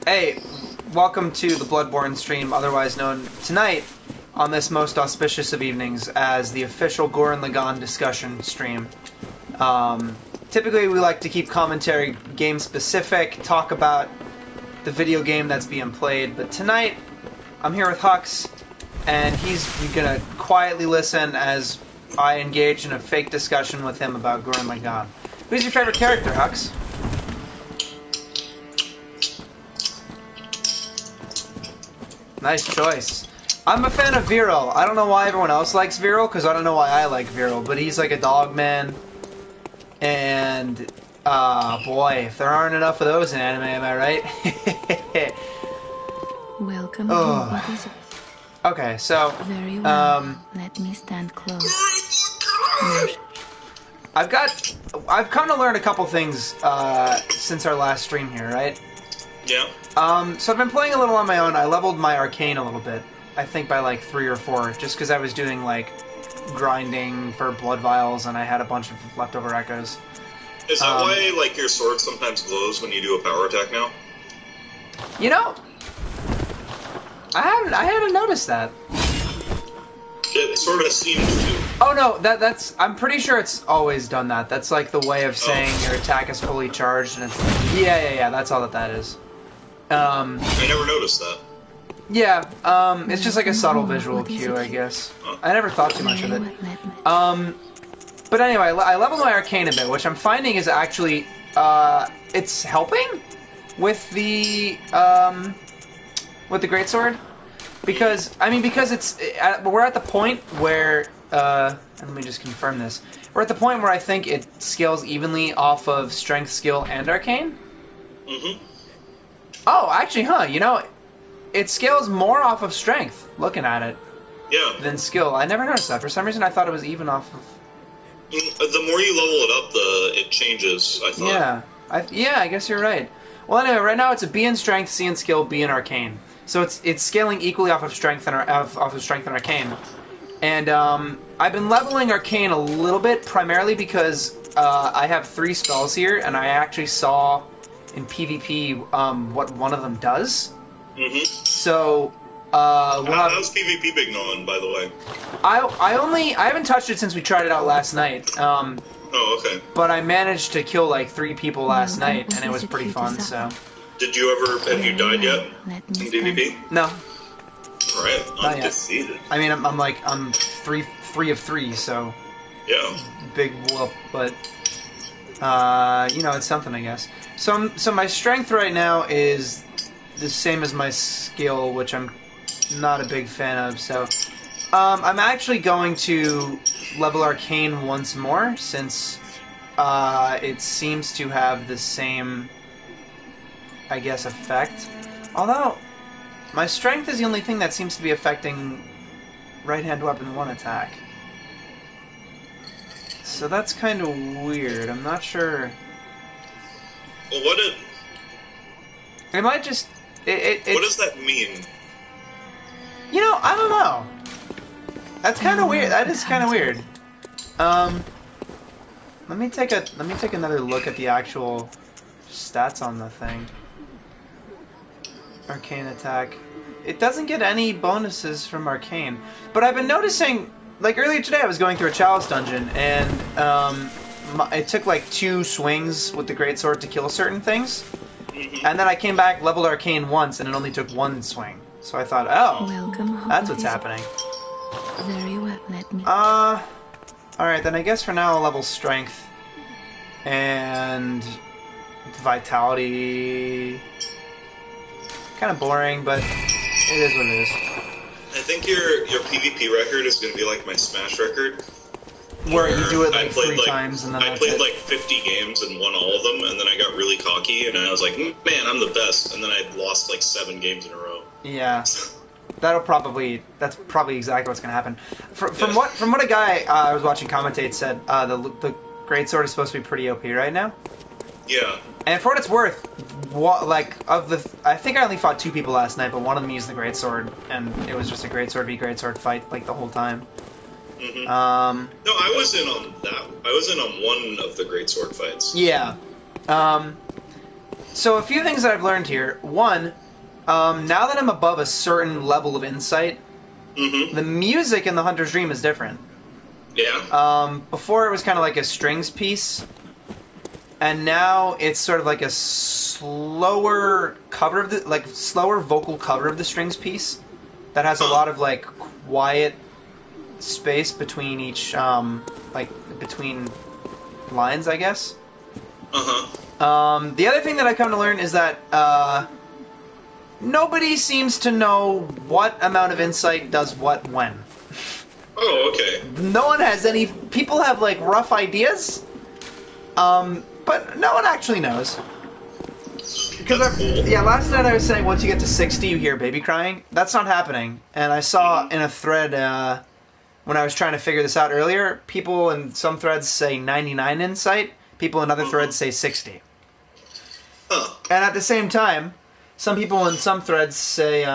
Hey, welcome to the Bloodborne stream, otherwise known tonight on this most auspicious of evenings as the official Gurren Lagann discussion stream. Typically we like to keep commentary game specific, talk about the video game that's being played, but tonight I'm here with Hux, and he's gonna quietly listen as I engage in a fake discussion with him about Gurren Lagann. Who's your favorite character, Hux? Nice choice. I'm a fan of Viral. I don't know why everyone else likes Viral, because I don't know why I like Viral, but he's like a dog man. And, boy, if there aren't enough of those in anime, am I right? Welcome home. What is it? Okay, so, Very well. Let me stand close. I've come to learn a couple things, since our last stream here, right? Yeah. So I've been playing a little on my own. I leveled my arcane a little bit. I think by like 3 or 4, just because I was doing like grinding for blood vials and I had a bunch of leftover echoes. Is that why like your sword sometimes glows when you do a power attack now? You know, I haven't noticed that. It sort of seems to. Oh no, that's I'm pretty sure it's always done that. That's like the way of saying your attack is fully charged, and it's yeah. That's all that is. I never noticed that. Yeah, it's just like a subtle visual cue, I guess. I never thought too much of it. But anyway, I leveled my arcane a bit, which I'm finding is actually, it's helping with the greatsword. Because we're at the point where, and let me just confirm this. We're at the point where I think it scales evenly off of strength, skill, and arcane. Mm-hmm. Oh, actually, you know, it scales more off of strength, looking at it, than skill. I never noticed that. For some reason, I thought it was even off of... The more you level it up, it changes, I thought. Yeah, I guess you're right. Well, anyway, right now it's a B in strength, C in skill, B in arcane. So it's scaling equally off of strength and arcane. And I've been leveling arcane a little bit, primarily because I have 3 spells here, and I actually saw in PvP what one of them does. Mm-hmm. So how's PvP been going, by the way? I haven't touched it since we tried it out last night. Oh, okay. But I managed to kill like 3 people last night, and it was pretty fun. So. Have you died yet in PvP? No. Alright, undefeated. I mean, I'm 3 of 3, so. Yeah. Big whoop, but. You know, it's something, I guess. So my strength right now is the same as my skill, which I'm not a big fan of, so... I'm actually going to level arcane once more, since it seems to have the same, I guess, effect. Although, my strength is the only thing that seems to be affecting right-hand weapon 1 attack. So that's kind of weird. I'm not sure... Well, It might just... what does that mean? You know, I don't know. That's kind of weird. That is kind of weird. Let me take another look at the actual stats on the thing. Arcane attack. It doesn't get any bonuses from arcane, but I've been noticing. Like earlier today, I was going through a chalice dungeon, and it took like 2 swings with the greatsword to kill certain things. Mm-hmm. And then I came back, leveled arcane once, and it only took 1 swing. So I thought, oh, that's what's happening. Very well, let me... Alright, then I guess for now I'll level strength. And... vitality... Kind of boring, but it is what it is. I think your PvP record is going to be like my Smash record. Where you do it like 3 times and then I played like 50 games and won all of them, and then I got really cocky and I was like, man, I'm the best, and then I lost like 7 games in a row. Yeah. That's probably exactly what's gonna happen. From what a guy I was watching commentate said, the greatsword is supposed to be pretty OP right now. Yeah. And for what it's worth, I think I only fought 2 people last night, but one of them used the greatsword, and it was just a greatsword v greatsword fight like the whole time. Mm-hmm. No, I was in on that. I was in on one of the greatsword fights. Yeah. So a few things that I've learned here. One, now that I'm above a certain level of insight, the music in the Hunter's Dream is different. Yeah. Before it was kind of like a strings piece, and now it's sort of like a slower slower vocal cover of the strings piece that has a lot of like quiet space between each between lines, I guess. The other thing that I come to learn is that nobody seems to know what amount of insight does what when. Oh, okay. No one has any. People have like rough ideas, but no one actually knows. Because last night I was saying once you get to 60 you hear baby crying. That's not happening. And I saw in a thread when I was trying to figure this out earlier, people in some threads say 99 insight, people in other threads say 60. And at the same time, some people in some threads say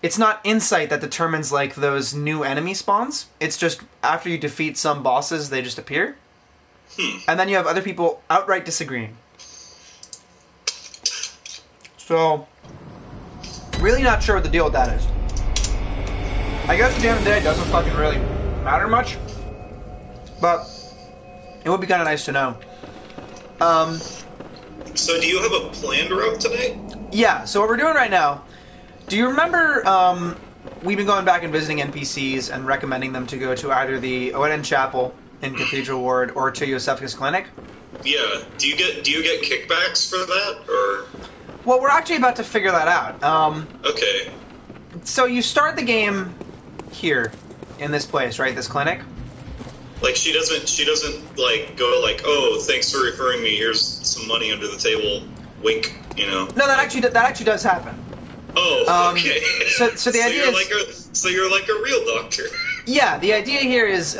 it's not insight that determines like those new enemy spawns. It's just after you defeat some bosses, they just appear. And then you have other people outright disagreeing. So, really not sure what the deal with that is. I guess at the end of the day, it doesn't fucking really matter much. But it would be kind of nice to know. So do you have a planned route today? Yeah, so what we're doing right now, do you remember we've been going back and visiting NPCs and recommending them to go to either the Oeden Chapel in Cathedral Ward or to Iosefka's clinic? Yeah. Do you get kickbacks for that, or? Well, we're actually about to figure that out. Okay. So you start the game here, in this place, right? This clinic? Like, she doesn't, like, go like, oh, thanks for referring me, here's some money under the table, wink, you know? No, that actually does happen. Oh, okay. So the idea is... So you're like a real doctor. Yeah, the idea here is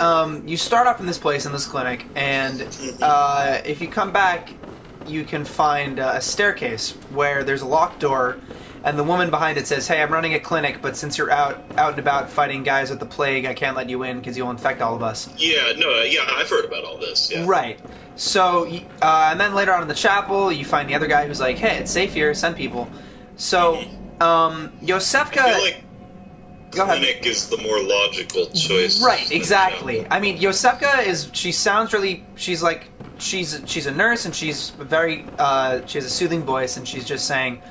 you start off in this place, in this clinic, and if you come back, you can find a staircase where there's a locked door, and the woman behind it says, hey, I'm running a clinic, but since you're out and about fighting guys with the plague, I can't let you in because you'll infect all of us. Yeah, I've heard about all this, yeah. Right. So, and then later on in the chapel, you find the other guy who's like, hey, it's safe here, send people. So, Iosefka... I feel like clinic is the more logical choice. Right, exactly. I mean, Iosefka she's a nurse, and she's she has a soothing voice, and she's just saying,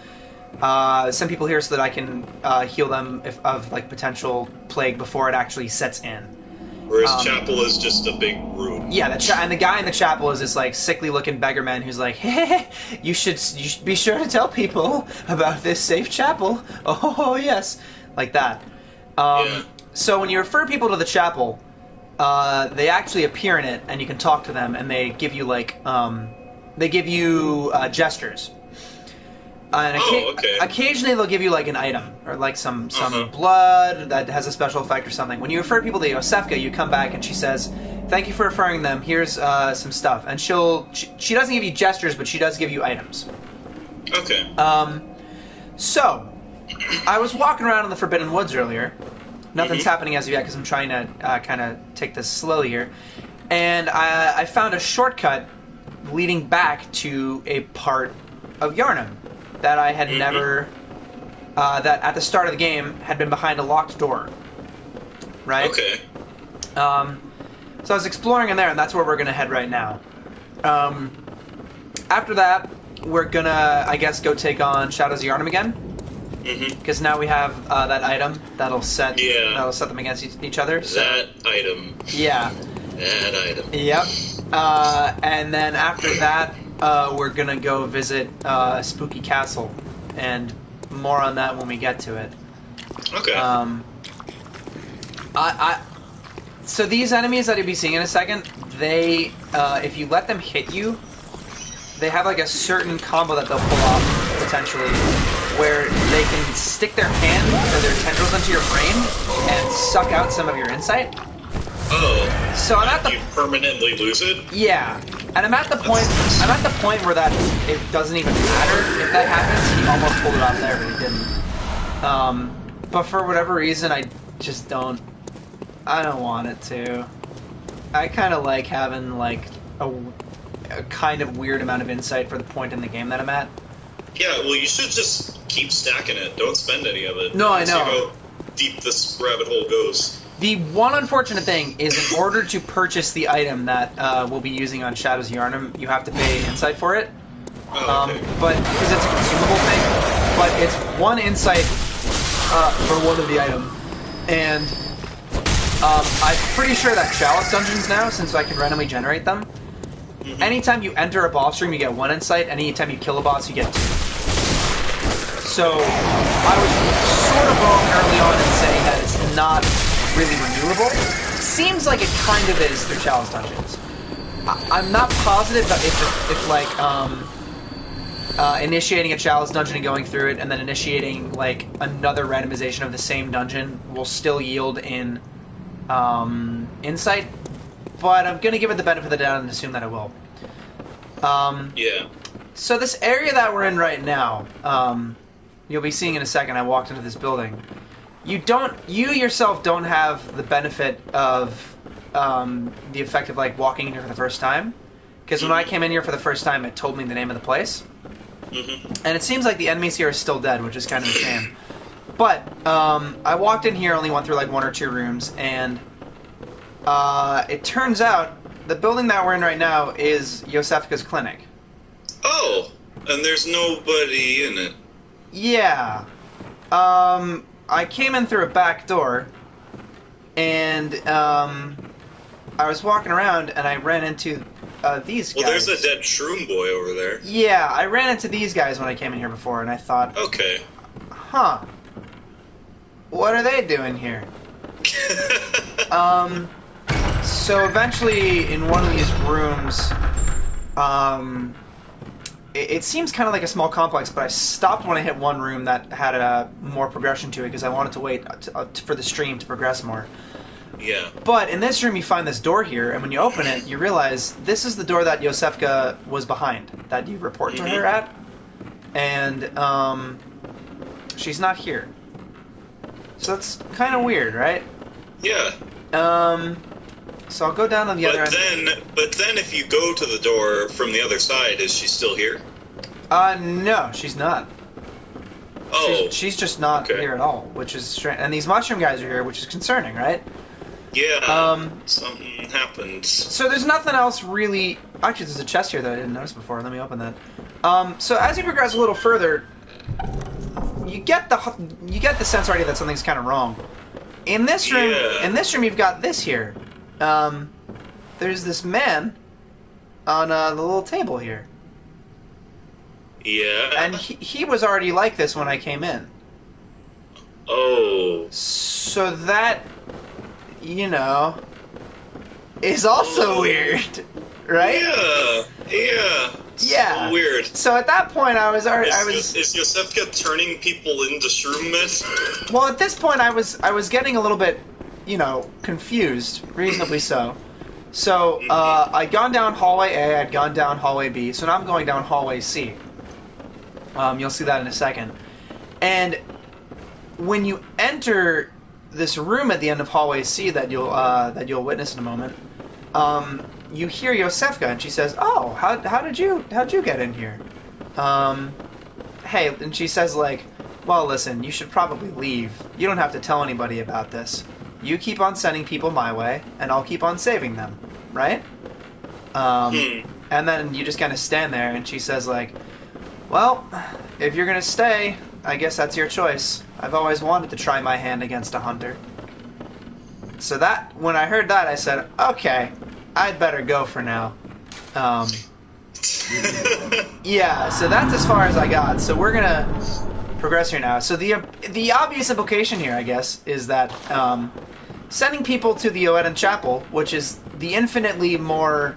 send people here so that I can heal them of like potential plague before it actually sets in. Whereas chapel is just a big room. Yeah, and the guy in the chapel is this like sickly looking beggar man who's like, hey, you should be sure to tell people about this safe chapel. Oh yes, like that. So when you refer people to the chapel, they actually appear in it, and you can talk to them, and they give you like gestures. And occasionally they'll give you like an item or like some blood that has a special effect or something. When you refer people to Iosefka, you come back and she says, "Thank you for referring them. Here's some stuff." And she doesn't give you gestures, but she does give you items. Okay. So I was walking around in the Forbidden Woods earlier. Nothing's happening as of yet because I'm trying to kind of take this slowly here. And I found a shortcut leading back to a part of Yharnam that I had never... that at the start of the game had been behind a locked door. Right? Okay. So I was exploring in there, and that's where we're going to head right now. After that, we're going to, I guess, go take on Shadows of Yharnam again. Because now we have that item that'll set them against each other. So. That item. Yeah. That item. Yep. And then after that, we're gonna go visit Spooky Castle, and more on that when we get to it. Okay. So these enemies that you'll be seeing in a second, they, if you let them hit you, they have like a certain combo that they'll pull off potentially, where they can stick their hand or their tendrils into your brain and suck out some of your insight. Oh. So I'm at the you permanently lose it? Yeah. And I'm at the point where that it doesn't even matter if that happens. He almost pulled it off there, but he didn't. But for whatever reason, I just don't want it to. I kind of like having like a kind of weird amount of insight for the point in the game that I'm at. Yeah, well, you should just keep stacking it. Don't spend any of it. No, I know. See how deep this rabbit hole goes. The one unfortunate thing is in order to purchase the item that we'll be using on Shadows of Yharnam, you have to pay insight for it. Oh, okay. But because it's a consumable thing, but it's 1 insight for one of the item. And I'm pretty sure that Chalice dungeons now, since I can randomly generate them, anytime you enter a boss room, you get 1 insight. Anytime you kill a boss, you get 2. So I was sort of wrong early on in saying that it's not really renewable. Seems like it kind of is through Chalice dungeons. I'm not positive that if like initiating a Chalice dungeon and going through it, and then initiating like another randomization of the same dungeon will still yield in insight. But I'm gonna give it the benefit of the doubt and assume that it will. Yeah. So this area that we're in right now, you'll be seeing in a second. I walked into this building. You yourself don't have the benefit of the effect of like walking in here for the first time, because when I came in here for the first time, it told me the name of the place, and it seems like the enemies here are still dead, which is kind of a shame. But I walked in here, only went through like 1 or 2 rooms, and it turns out the building that we're in right now is Iosefka's clinic. Oh, and there's nobody in it. Yeah. I came in through a back door, and I was walking around, and I ran into these guys. Well, there's a dead shroom boy over there. Yeah, I ran into these guys when I came in here before, and I thought, Okay. huh, what are they doing here? So eventually, in one of these rooms, it seems kind of like a small complex, but I stopped when I hit one room that had more progression to it because I wanted to wait for the stream to progress more. Yeah. But in this room, you find this door here, and when you open it, you realize this is the door that Iosefka was behind, that you report to her at, and she's not here. So that's kind of weird, right? Yeah. So I'll go down on the other end. But then if you go to the door from the other side, is she still here? No, she's not. Oh. She's just not here at all, which is strange. And these mushroom guys are here, which is concerning, right? Yeah. Something happened. So there's nothing else really. Actually, there's a chest here that I didn't notice before. Let me open that. So as you progress a little further, you get the sense already that something's kind of wrong. In this room, you've got this here. There's this man on the little table here. Yeah. And he was already like this when I came in. Oh. So that, is also weird, right? Yeah. Yeah. So weird. So at that point, Is Iosefka turning people into shroom men? Well, at this point, I was getting a little bit, confused, reasonably so. So I'd gone down hallway A, I'd gone down hallway B, so now I'm going down hallway C. You'll see that in a second. And when you enter this room at the end of hallway C that you'll witness in a moment, you hear Iosefka, and she says, "Oh, how'd you get in here?" Hey, and she says well, listen, you should probably leave. You don't have to tell anybody about this. You keep on sending people my way, and I'll keep on saving them, right? And then you just kind of stand there, and she says well, if you're gonna stay, I guess that's your choice. I've always wanted to try my hand against a hunter. So when I heard that, I said, okay, I'd better go for now. Yeah, so that's as far as I got. So we're gonna progress here now. So the obvious implication here, I guess, is that sending people to the Yharnam Chapel, which is the infinitely more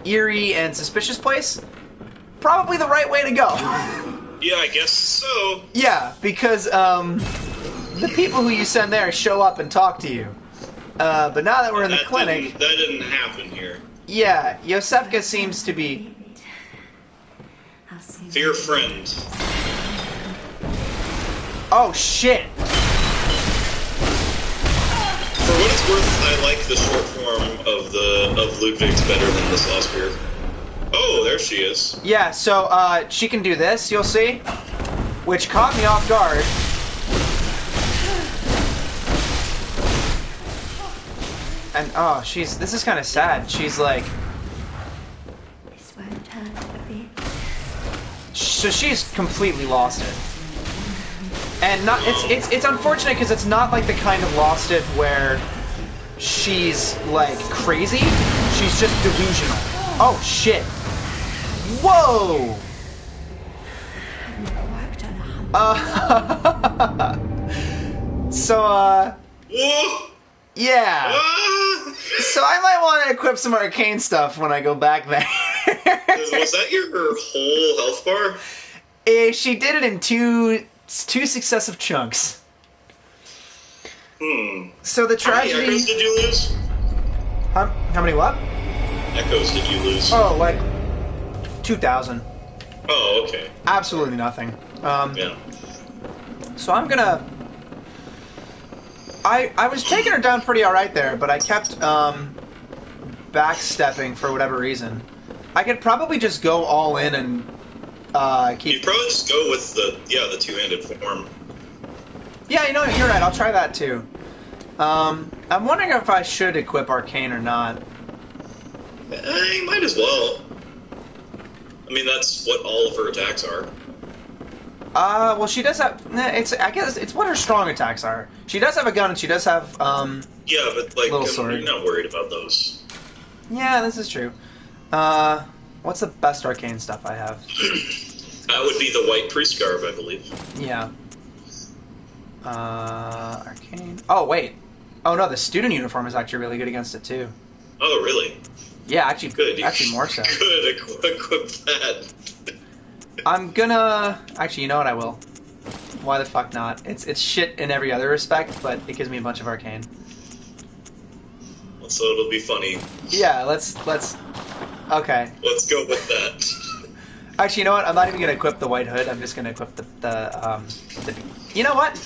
eerie and suspicious place, probably the right way to go. Yeah, I guess so. Yeah, because the people who you send there show up and talk to you. But now that we're in the clinic... That didn't happen here. Yeah, Iosefka seems to be... Dear friend. Oh, shit! For what it's worth, I like the short form of Ludwig's better than the Saucebeer. Oh, there she is. Yeah, so she can do this, you'll see, which caught me off guard. And oh, this is kind of sad. She's like, This won't hurt a bit. so she's completely lost it. And not it's unfortunate because it's not like the kind of lost it where she's like crazy. She's just delusional. Oh shit. Whoa. So Whoa! yeah. Ah! So I might want to equip some arcane stuff when I go back there. Was that your whole health bar? She did it in two successive chunks. So the tragedy. How many echoes did you lose? How many what? Echoes did you lose? Oh, like 2,000. Oh, okay. Absolutely nothing. Yeah. So I'm gonna. I was taking her down pretty alright there, but I kept backstepping for whatever reason. I could probably just go all in and keep. You'd probably just go with the two-handed form. Yeah, you know what, you're right. I'll try that too. I'm wondering if I should equip Arcane or not. You might as well. I mean, that's what all of her attacks are. Well, she does have. I guess it's what her strong attacks are. She does have a gun, and she does have. Yeah, but like, little sword. You're not worried about those. Yeah, this is true. What's the best arcane stuff I have? That would be the white priest garb, I believe. Yeah. Arcane. Oh wait. Oh no, the student uniform is actually really good against it too. Oh really? Yeah, actually, Good. Actually, more so. Good. Equip that. I'm gonna. Actually, you know what? I will. Why the fuck not? It's shit in every other respect, but it gives me a bunch of arcane. So it'll be funny. Yeah, let's. Okay. Let's go with that. Actually, you know what? I'm not even gonna equip the white hood. I'm just gonna equip the You know what?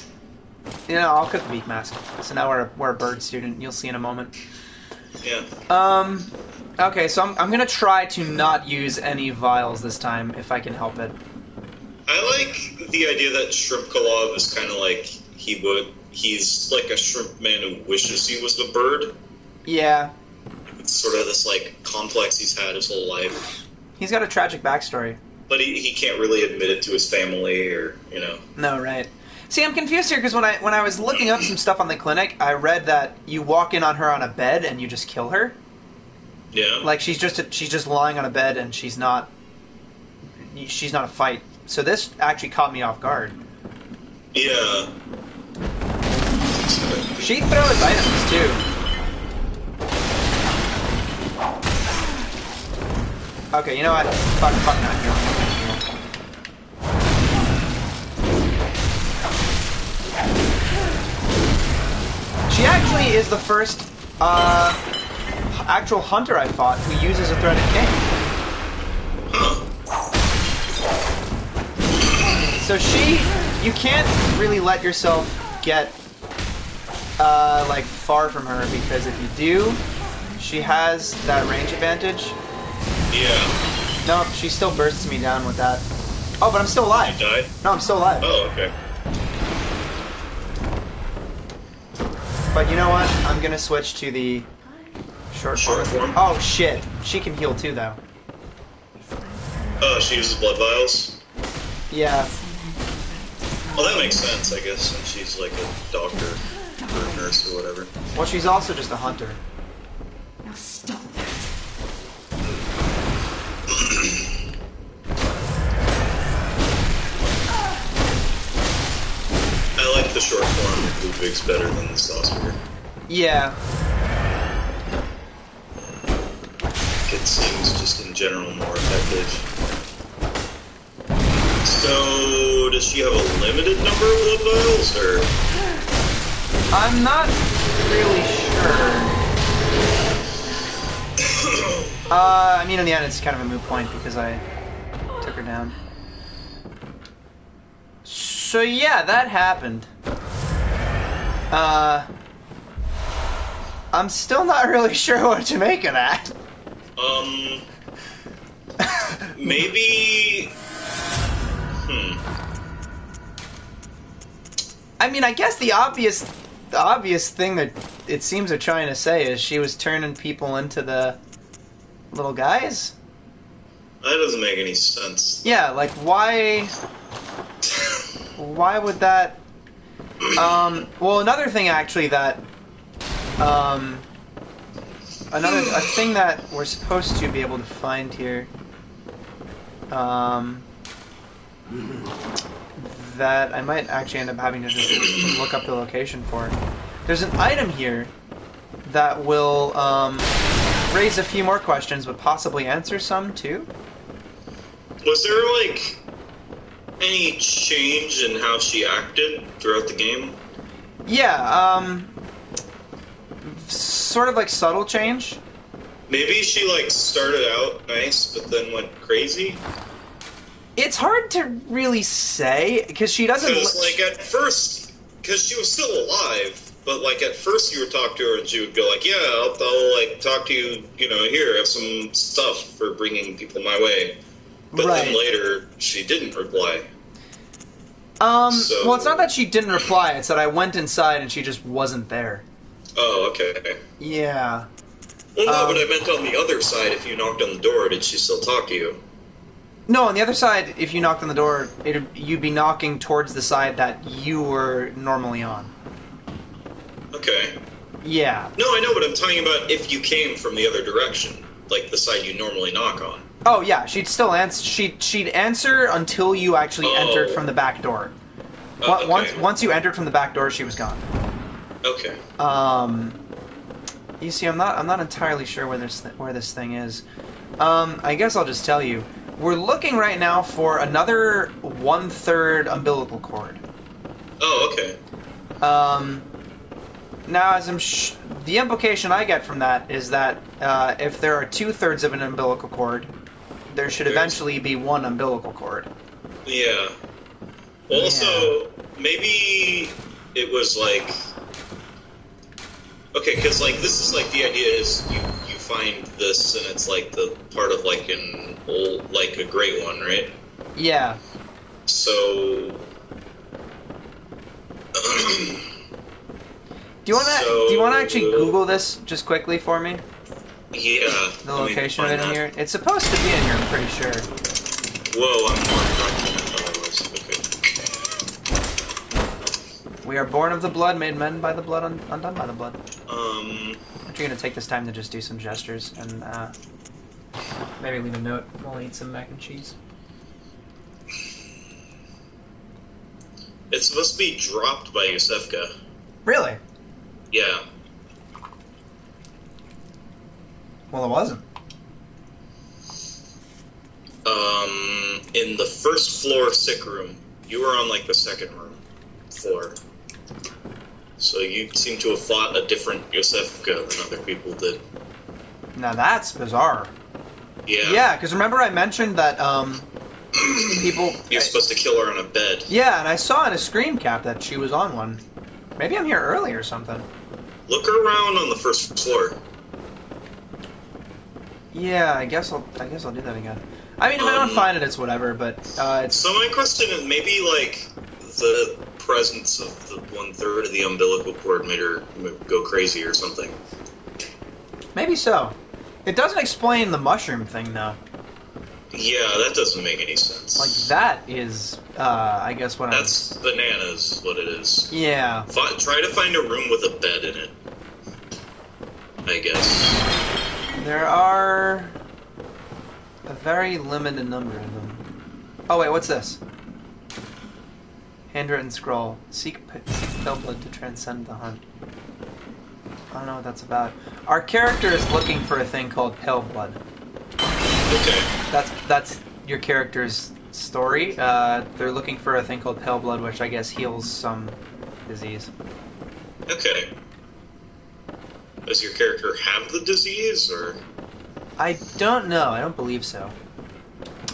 You know, I'll equip the beak mask. So now we're a bird student. You'll see in a moment. Yeah. Okay, so I'm gonna try to not use any vials this time if I can help it. I like the idea that Shrimpkalov is kind of like he's like a shrimp man who wishes he was a bird. Yeah. It's sort of this like complex he's had his whole life. He's got a tragic backstory. But he can't really admit it to his family or, you know. No, right. See, I'm confused here because when I was looking up some stuff on the clinic, I read that you walk in on her on a bed and you just kill her. Yeah. Like she's just lying on a bed and she's not a fight. So this actually caught me off guard. Yeah. She throws items too. Okay, you know what? Fuck not healing. She actually is the first actual hunter I fought who uses a threaded cane. So you can't really let yourself get like far from her because if you do, she has that range advantage. Yeah. No, she still bursts me down with that. Oh, but I'm still alive. You died? No, I'm still alive. Oh, okay. But you know what? I'm gonna switch to the short form. Oh shit, she can heal too, though. Oh, she uses blood vials? Yeah. Well, that makes sense, I guess, since she's like a doctor or a nurse or whatever. Well, she's also just a hunter. Now stop that. I like the short form of Ludwig's better than the saucer. Yeah. It seems just in general more effective. So, does she have a limited number of blood vials, or? I'm not really sure. I mean, in the end, it's kind of a moot point because I took her down. So yeah, that happened. I'm still not really sure what to make of that. Maybe... I mean, I guess the obvious thing that it seems they're trying to say is she was turning people into the little guys? That doesn't make any sense. Yeah, like, why would that... well, another thing, actually, that... a thing that we're supposed to be able to find here... that I might actually end up having to just look up the location for. There's an item here that will raise a few more questions, but possibly answer some too. Was there, like, any change in how she acted throughout the game? Yeah, sort of like subtle change. Maybe she, like, started out nice, but then went crazy? It's hard to really say, because she doesn't... Because, like, at first, because she was still alive, but, like, at first you would talk to her and she would go, like, yeah, I'll like, talk to you, you know, here, I have some stuff for bringing people my way. But then later, she didn't reply. Well, it's not that she didn't reply, it's that I went inside and she just wasn't there. Oh, okay. Yeah. Well, no, but I meant on the other side, if you knocked on the door, did she still talk to you? No, on the other side, if you knocked on the door, you'd be knocking towards the side that you were normally on. Okay. Yeah. No, I know, but I'm talking about if you came from the other direction, like the side you normally knock on. Oh, yeah, she'd still answer. She'd answer until you actually entered from the back door. Okay. Once you entered from the back door, she was gone. Okay. You see, I'm not entirely sure where this thing is. I guess I'll just tell you. We're looking right now for another 1/3 umbilical cord. Oh, okay. Now, as the implication I get from that is that if there are 2/3 of an umbilical cord, there should eventually be one umbilical cord. Yeah. Also, maybe it was like... Okay, because, like, this is, like, the idea is you find this and it's, like, the part of, like, an old, like, a great one, right? Yeah. So... Do you want to actually Google this just quickly for me? Yeah. The location of it in here? It's supposed to be in here, I'm pretty sure. Whoa, I'm more drunk than I thought I was. Okay. We are born of the blood, made men by the blood, undone by the blood. I'm actually going to take this time to just do some gestures and maybe leave a note while I eat some mac and cheese. It's supposed to be dropped by Iosefka. Really? Yeah. Well, it wasn't. In the first floor sick room. You were on, like, the second floor. So you seem to have fought a different Iosefka than other people did. Now that's bizarre. Yeah. Yeah, because remember I mentioned that people... You're supposed to kill her on a bed. Yeah, and I saw in a screen cap that she was on one. Maybe I'm here early or something. Look around on the first floor. Yeah, I guess I'll do that again. I mean, if I don't find it, it's whatever. But it's... So my question is, maybe like the presence of the 1/3 of the umbilical cord made her go crazy or something. Maybe so. It doesn't explain the mushroom thing, though. Yeah, that doesn't make any sense. Like that is, I guess what That's bananas, what it is. Yeah. Try to find a room with a bed in it. I guess. There are a very limited number of them. Oh wait, what's this? Handwritten scroll. Seek pale blood to transcend the hunt. I don't know what that's about. Our character is looking for a thing called pale blood. Okay. That's your character's story. They're looking for a thing called pale blood, which I guess heals some disease. Okay. Does your character have the disease, or...? I don't know. I don't believe so.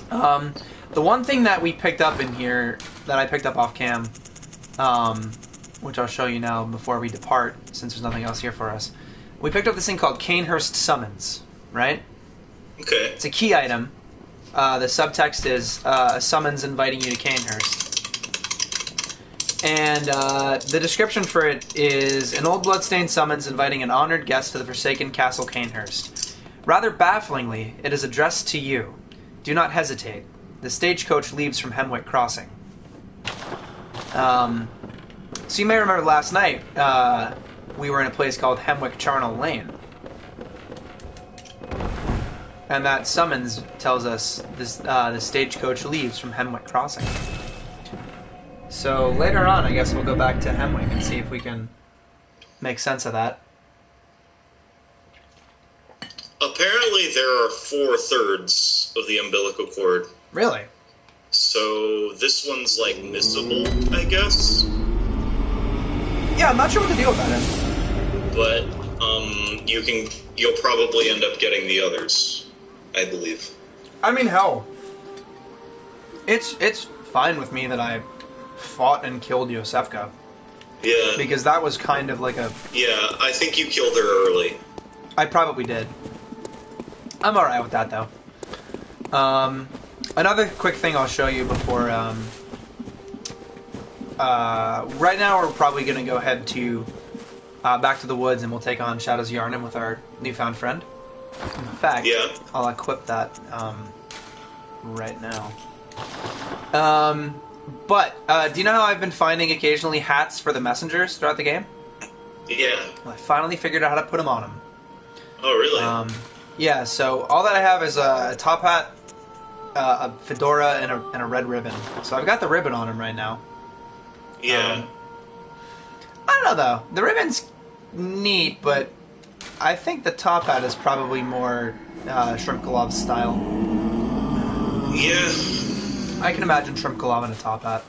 The one thing that we picked up in here, that I picked up off cam, which I'll show you now before we depart, since there's nothing else here for us. We picked up this thing called Cainhurst Summons, right? Okay. It's a key item. The subtext is a summons inviting you to Cainhurst. And the description for it is an old bloodstained summons inviting an honored guest to the forsaken castle Cainhurst. Rather bafflingly, it is addressed to you. Do not hesitate. The stagecoach leaves from Hemwick Crossing. So you may remember last night we were in a place called Hemwick Charnel Lane. And that summons tells us this, the stagecoach leaves from Hemwick Crossing. So later on, I guess we'll go back to Hemwick and see if we can make sense of that. Apparently there are 4/3 of the umbilical cord. Really? So this one's like missable, I guess. Yeah, I'm not sure what the deal with that is. But you'll probably end up getting the others, I believe. I mean, hell, it's fine with me that I fought and killed Iosefka. Yeah. Because that was kind of like a... Yeah, I think you killed her early. I probably did. I'm alright with that, though. Another quick thing I'll show you before... right now we're probably going to go ahead to... back to the woods, and we'll take on Shadow's Yharnam with our newfound friend. In fact, yeah. I'll equip that right now. But do you know how I've been finding occasionally hats for the messengers throughout the game? Yeah. Well, I finally figured out how to put them on them. Oh, really? Yeah, so all that I have is a top hat, a fedora, and a red ribbon. So I've got the ribbon on him right now. Yeah. I don't know, though. The ribbon's neat, but I think the top hat is probably more Shrimp Kebab style. Yeah. I can imagine Shrimp Kebab in a top hat.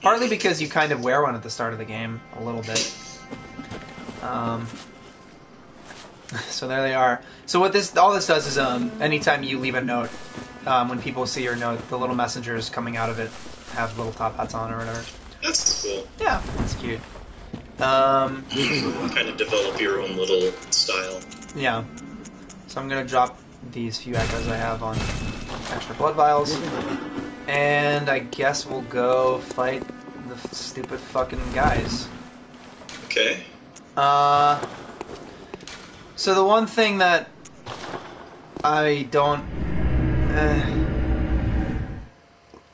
Partly because you kind of wear one at the start of the game, a little bit. So there they are. So what all this does is, anytime you leave a note, when people see your note, the little messengers coming out of it have little top hats on or whatever. That's cool. Yeah, that's cute. Kind of develop your own little style. Yeah. So I'm gonna drop these few echoes I have on extra blood vials, and I guess we'll go fight the stupid fucking guys. Okay. So the one thing that I don't...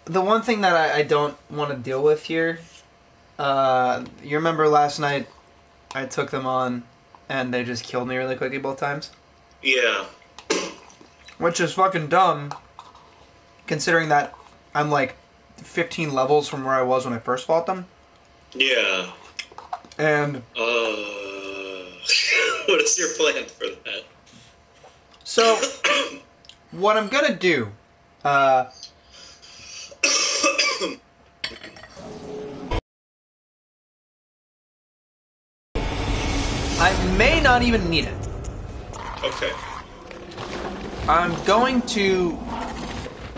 the one thing that I don't want to deal with here... you remember last night I took them on and they just killed me really quickly both times? Yeah. Which is fucking dumb, considering that I'm like 15 levels from where I was when I first fought them. Yeah. And... what is your plan for that? So, what I'm gonna do, I may not even need it. Okay. I'm going to,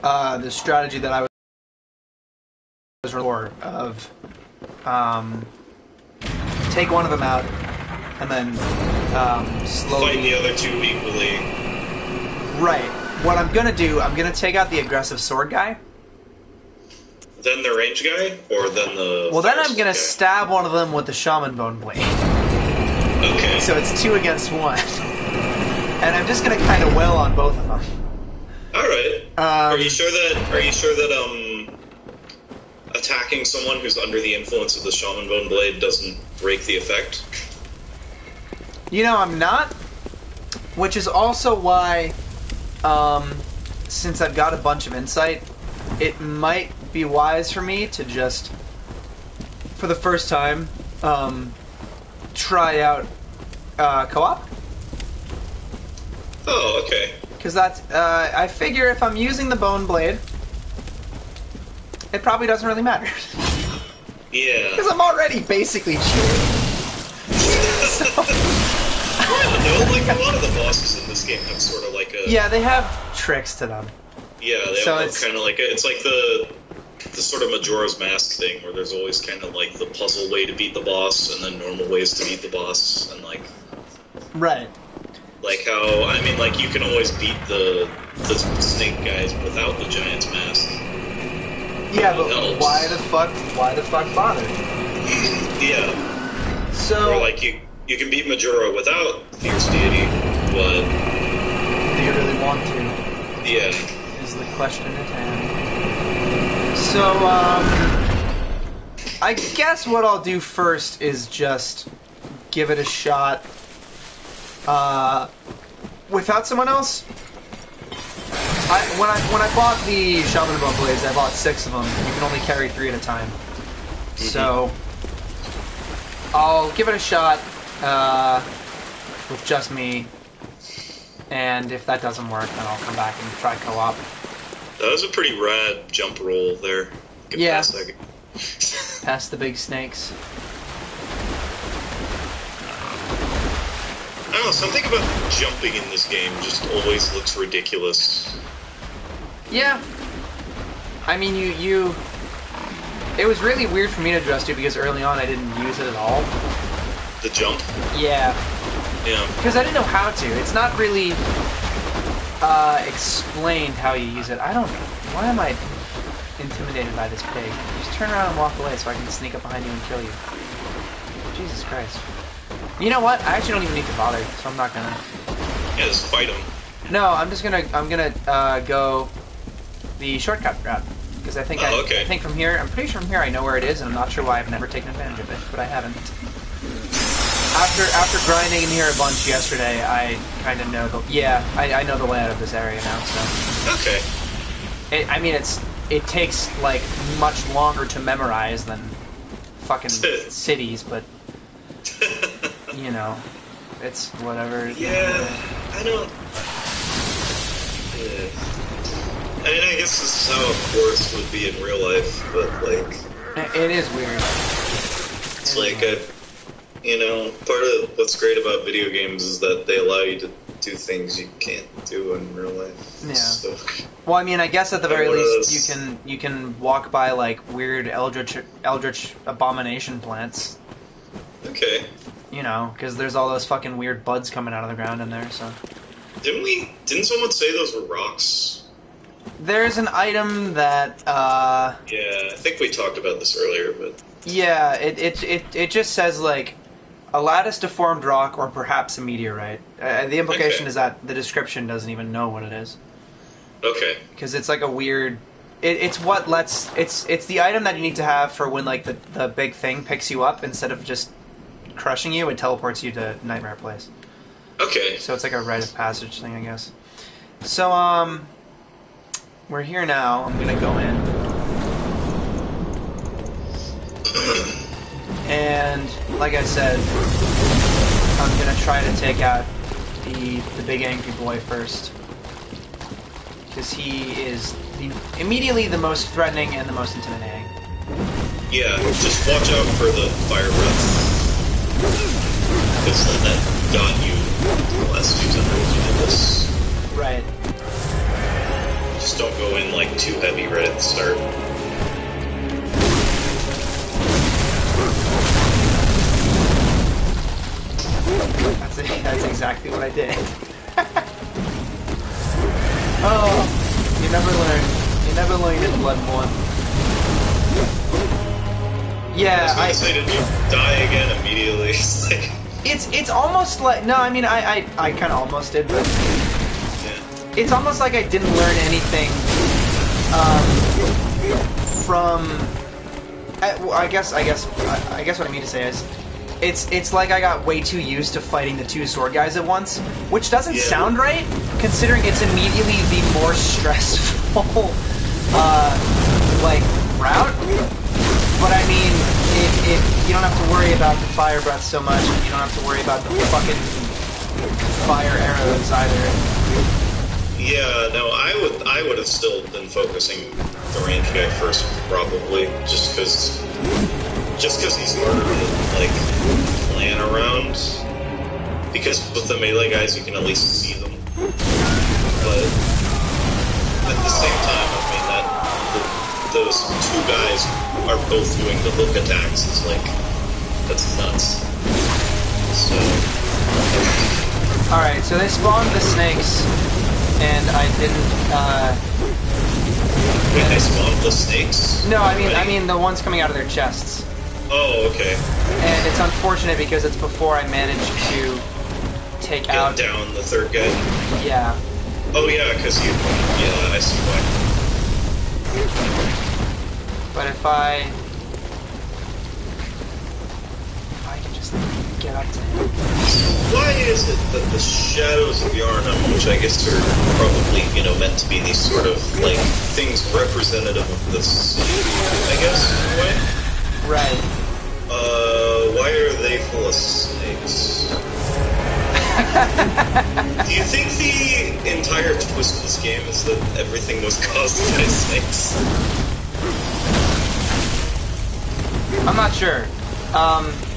the strategy that I was of, take one of them out, and then, slowly... Fight the other two equally. Right. What I'm gonna do, I'm gonna take out the aggressive sword guy. Then the range guy? Or then the... Well, then I'm gonna stab one of them with the shaman bone blade. Okay. So it's 2 against 1. And I'm just gonna kind of wail on both of them. Alright. Are you sure that, attacking someone who's under the influence of the shaman bone blade doesn't break the effect? You know, I'm not. Which is also why, since I've got a bunch of insight, it might be wise for me to just, for the first time, try out co-op. Oh, okay. Because that's, I figure if I'm using the bone blade, it probably doesn't really matter. Yeah. Because I'm already basically cheating. So... No, like a lot of the bosses in this game have sort of like a... Yeah, they have tricks to them. Yeah, they So have kind of like it's like the sort of Majora's Mask thing, where there's always kind of like the puzzle way to beat the boss, and then normal ways to beat the boss, and like... Right. Like how, I mean, like you can always beat the snake guys without the giant's mask. Yeah, but helps. why the fuck bother? Yeah. So, Or like you can beat Majora without Fierce Deity, but do you really want to? yeah. Is the question at hand. So, I guess what I'll do first is just give it a shot, without someone else. When I bought the Shaman Bone Blades, I bought 6 of them. You can only carry 3 at a time. So, I'll give it a shot, with just me, and if that doesn't work, then I'll come back and try co-op. That was a pretty rad jump roll there. Get Yeah. past that. Past the big snakes. I don't know, something about jumping in this game just always looks ridiculous. Yeah. I mean, you... It was really weird for me to adjust to because early on I didn't use it at all. The jump? Yeah. Yeah. Because I didn't know how to. It's not really explained how you use it. I don't... Why am I intimidated by this pig? Just turn around and walk away so I can sneak up behind you and kill you. Jesus Christ. You know what? I actually don't even need to bother, so I'm not gonna... Yeah, just fight him. No, I'm gonna go the shortcut route. Because I think okay. I think from here, I'm pretty sure from here I know where it is, and I'm not sure why I've never taken advantage of it, but I haven't. After grinding in here a bunch yesterday, I kind of know the... Yeah, I know the layout of this area now, so... Okay. I mean, it takes, like, much longer to memorize than fucking cities, but... You know, it's whatever. Yeah, I don't... Yeah. I mean, I guess this is how a forest would be in real life, but, like... It is weird. It's like, you know, part of what's great about video games is that they allow you to do things you can't do in real life. Yeah. So, well, I mean, I guess at the very least you can walk by like weird eldritch abomination plants. okay. You know, because there's all those fucking weird buds coming out of the ground in there. So. Didn't someone say those were rocks? There's an item that. Yeah, I think we talked about this earlier, but. Yeah, it just says like a lattice deformed rock or perhaps a meteorite. The implication is that the description doesn't even know what it is. Okay. Because it's like a weird. It's what lets it's the item that you need to have for when like the big thing picks you up instead of just crushing you, it teleports you to Nightmare Place. Okay. So it's like a rite of passage thing, I guess. So we're here now. I'm gonna go in. And like I said, I'm gonna try to take out the big angry boy first, because he is immediately the most threatening and the most intimidating. Yeah, just watch out for the fire breath, because then that got you the last 2 times you did this. Right. Just don't go in like too heavy right at the start. That's exactly what I did. Oh, you never learn. You never learn in Bloodborne. Yeah, I was gonna say, did you die again immediately? It's almost like, no, I mean, I kind of almost did, but yeah. It's almost like I didn't learn anything from. I guess what I mean to say is, it's like I got way too used to fighting the 2 sword guys at once, which doesn't sound right, considering it's immediately the more stressful like route. But I mean, if you don't have to worry about the fire breath so much, and you don't have to worry about the fucking fire arrows either. Yeah, no, I would have still been focusing the range guy first, probably, just because he's harder to like plan around. Because with the melee guys, you can at least see them. But at the same time, I mean that those 2 guys are both doing the hook attacks. It's like that's nuts. So. Alright, so they spawned the snakes, and I didn't, Wait, they spawned the snakes? No, I mean the ones coming out of their chests. Oh, okay. And it's unfortunate because it's before I managed to take out... down the third guy? Yeah. Oh, yeah, because you... Yeah, I see why. But if I can just get up to him. Why is it that the shadows of Yharnam, which I guess are probably, meant to be these sort of, like, things representative of the sea, I guess, in a way? Right. Why are they full of snakes? Do you think the entire twist of this game is that everything was caused by snakes? I'm not sure.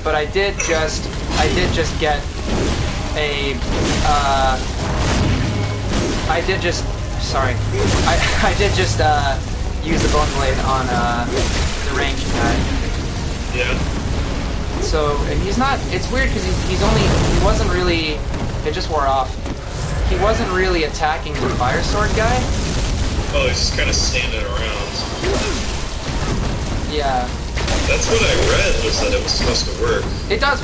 But I did just get a, I did just use the bone blade on, the ranged guy. Yeah. So, and he's not, it's weird because he wasn't really, it just wore off. He wasn't really attacking the fire sword guy. Oh, he's just kind of standing around. Yeah. That's what I read, was that it was supposed to work. It does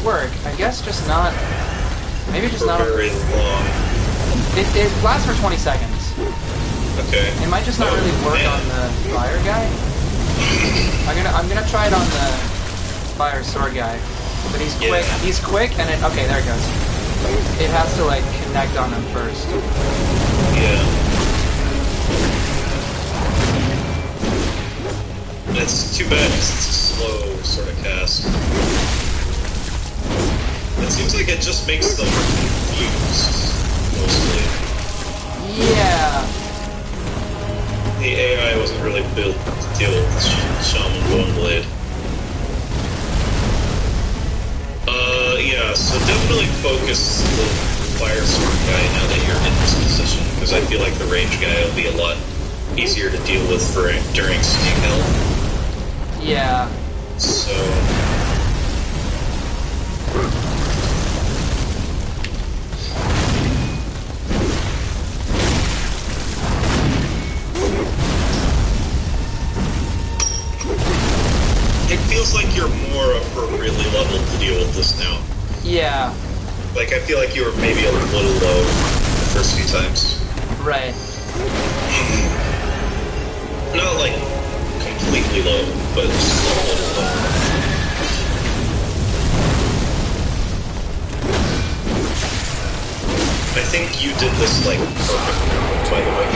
work. I guess just not, maybe just not very long. It lasts for 20 seconds. Okay. It might just not really work on the fire guy. I'm gonna try it on the fire sword guy. But he's quick. Yeah. He's quick, and okay, there it goes. It has to like connect on him first. Yeah. It's too bad because it's a slow sort of cast. It seems like it just makes them confused, mostly. Yeah. The AI wasn't really built to deal with the Shaman Bone Blade. Yeah, so definitely focus the fire sword guy now that you're in this position, because I feel like the range guy will be a lot easier to deal with during Snake Hill. Yeah. So... It feels like you're more appropriately leveled to deal with this now. Yeah. Like, I feel like you were maybe a little low the first few times. Right. Not like completely low, but just a little low. I think you did this, like, perfect, by the way.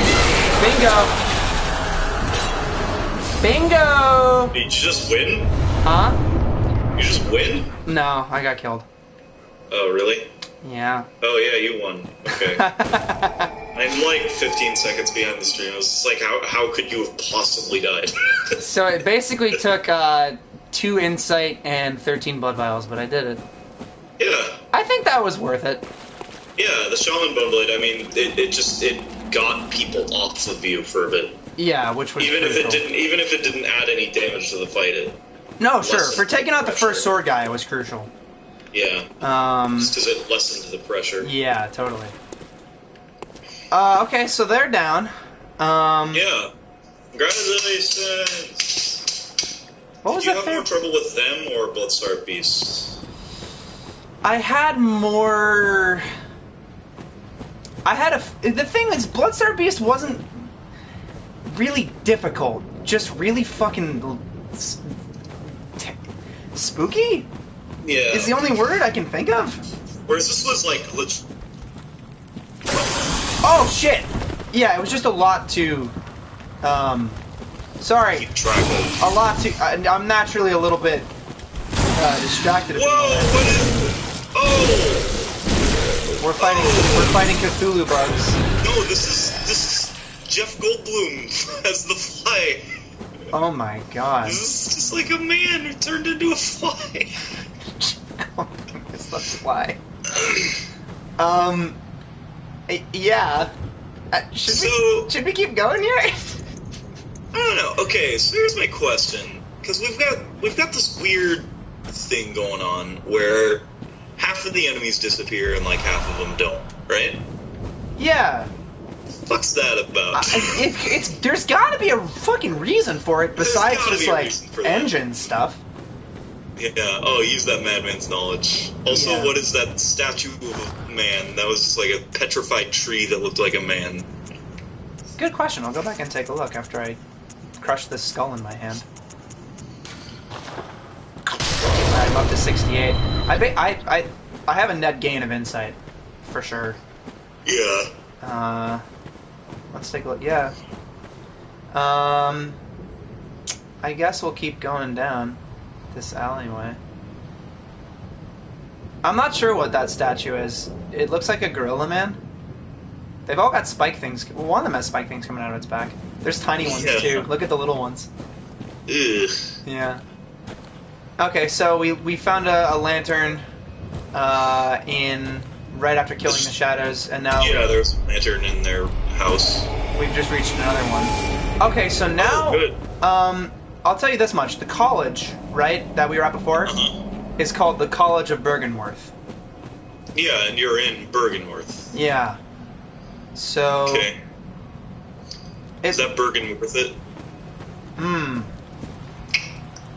Bingo! Did you just win? Huh? You just win? No, I got killed. Oh, really? Yeah. Oh, yeah, you won. Okay. I'm like 15 seconds behind the stream. I was just like, how could you have possibly died? So it basically took 2 insight and 13 blood vials, but I did it. Yeah. I think that was worth it. Yeah, the Shaman Bone Blade, I mean, it got people off of you for a bit. Yeah, which was even crucial. if it didn't add any damage to the fight. No, sure. For taking out the first sword guy, it was crucial. Yeah. Just because it lessened the pressure. Yeah, totally. Okay, so they're down. Yeah. Congratulations. What was Did you that have more trouble with them or Bloodstar Beasts? I had more. The thing is, Bloodstar Beast wasn't really difficult. Just really fucking spooky? Yeah. Is the only word I can think of. Whereas this was like Oh shit! Yeah, it was just a lot to. Sorry. keep track of. A lot to. I'm naturally a little bit distracted. Whoa! What is? Oh! We're fighting Cthulhu bugs. No, this is Jeff Goldblum as the fly. Oh my god. This is just like a man who turned into a fly. It's the fly. Yeah. Should we keep going here? I don't know. Okay, so here's my question, because we've got this weird thing going on where half of the enemies disappear and like half of them don't, right? Yeah. What's that about? There's got to be a fucking reason for it besides gotta just be a like reason for that. engine stuff. Yeah. Oh, use that madman's knowledge. Also, Yeah. what is that statue of a man? That was just like a petrified tree that looked like a man. Good question. I'll go back and take a look after I crush this skull in my hand. Alright, I'm up to 68. I have a net gain of insight, for sure. Yeah. Let's take a look. Yeah. I guess we'll keep going down this alleyway. I'm not sure what that statue is. It looks like a gorilla man. They've all got spike things. Well, one of them has spike things coming out of its back. There's tiny ones too. Look at the little ones. Ugh. Yeah. Okay, so we found a lantern in right after killing the shadows, and now there's a lantern in their house. We've just reached another one. Okay, so now good. I'll tell you this much: the college, right, that we were at before, is called the College of Byrgenwerth. Yeah, and you're in Byrgenwerth. Yeah. So. Okay. Is that Byrgenwerth it?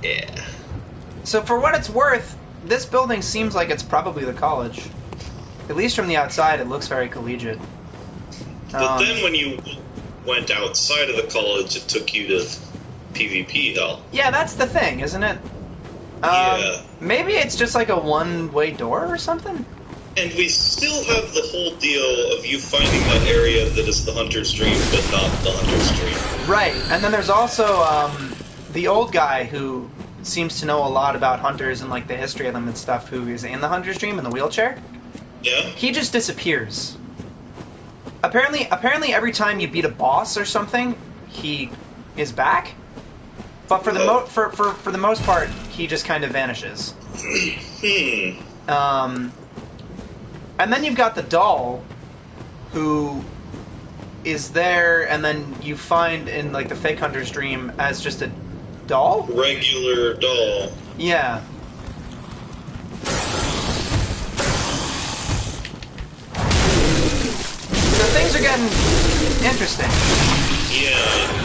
Yeah. So for what it's worth, this building seems like it's probably the college. At least from the outside, it looks very collegiate. But then when you went outside of the college, it took you to PvP hell. Yeah, that's the thing, isn't it? Yeah. Maybe it's just like a one-way door or something? And we still have the whole deal of you finding that area that is the Hunter's Dream, but not the Hunter's Dream. Right, and then there's also the old guy who seems to know a lot about hunters and like the history of them and stuff, who is in the Hunter's Dream in the wheelchair. Yeah? He just disappears. Apparently every time you beat a boss or something, he is back. But for the most part, he just kind of vanishes. And then you've got the doll, who is there, and then you find in like the fake Hunter's Dream as just a doll? Regular doll. Yeah. So things are getting interesting. Yeah.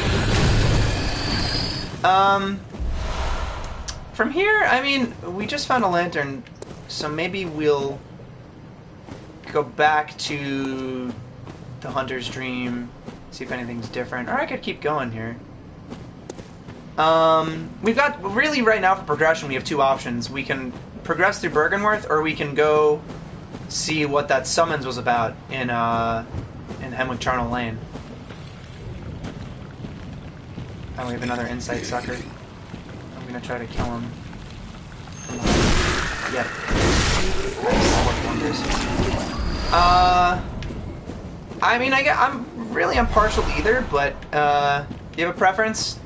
From here, I mean, we just found a lantern, so maybe we'll go back to the Hunter's Dream, see if anything's different. Or I could keep going here. We've got, really right now for progression, we have two options. We can progress through Byrgenwerth, or we can go see what that summons was about in Hemwick Charnel Lane. Oh, we have another insight sucker. I'm gonna try to kill him. Yep. Nice, worked wonders. I mean, I'm really impartial to either, but do you have a preference?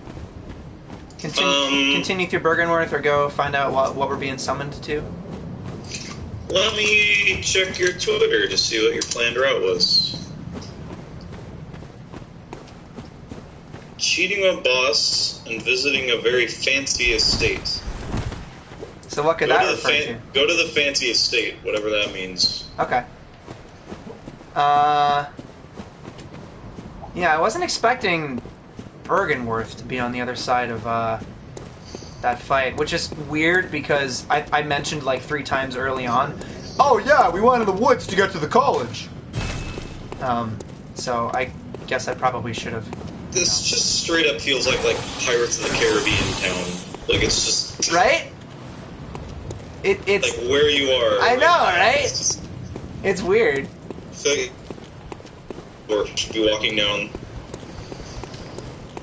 Continue through Byrgenwerth, or go find out what we're being summoned to? Let me check your Twitter to see what your planned route was. Cheating a boss and visiting a very fancy estate. So what could that refer to? Go to the fancy estate, whatever that means. Okay. Yeah, I wasn't expecting Byrgenwerth to be on the other side of that fight, which is weird because I mentioned like 3 times early on, oh yeah, we went in the woods to get to the college. So I guess I probably should have. This just straight up feels like Pirates of the Caribbean town. Like it's just right. It's like where you are. I know, right? It's weird. So, or should be walking down.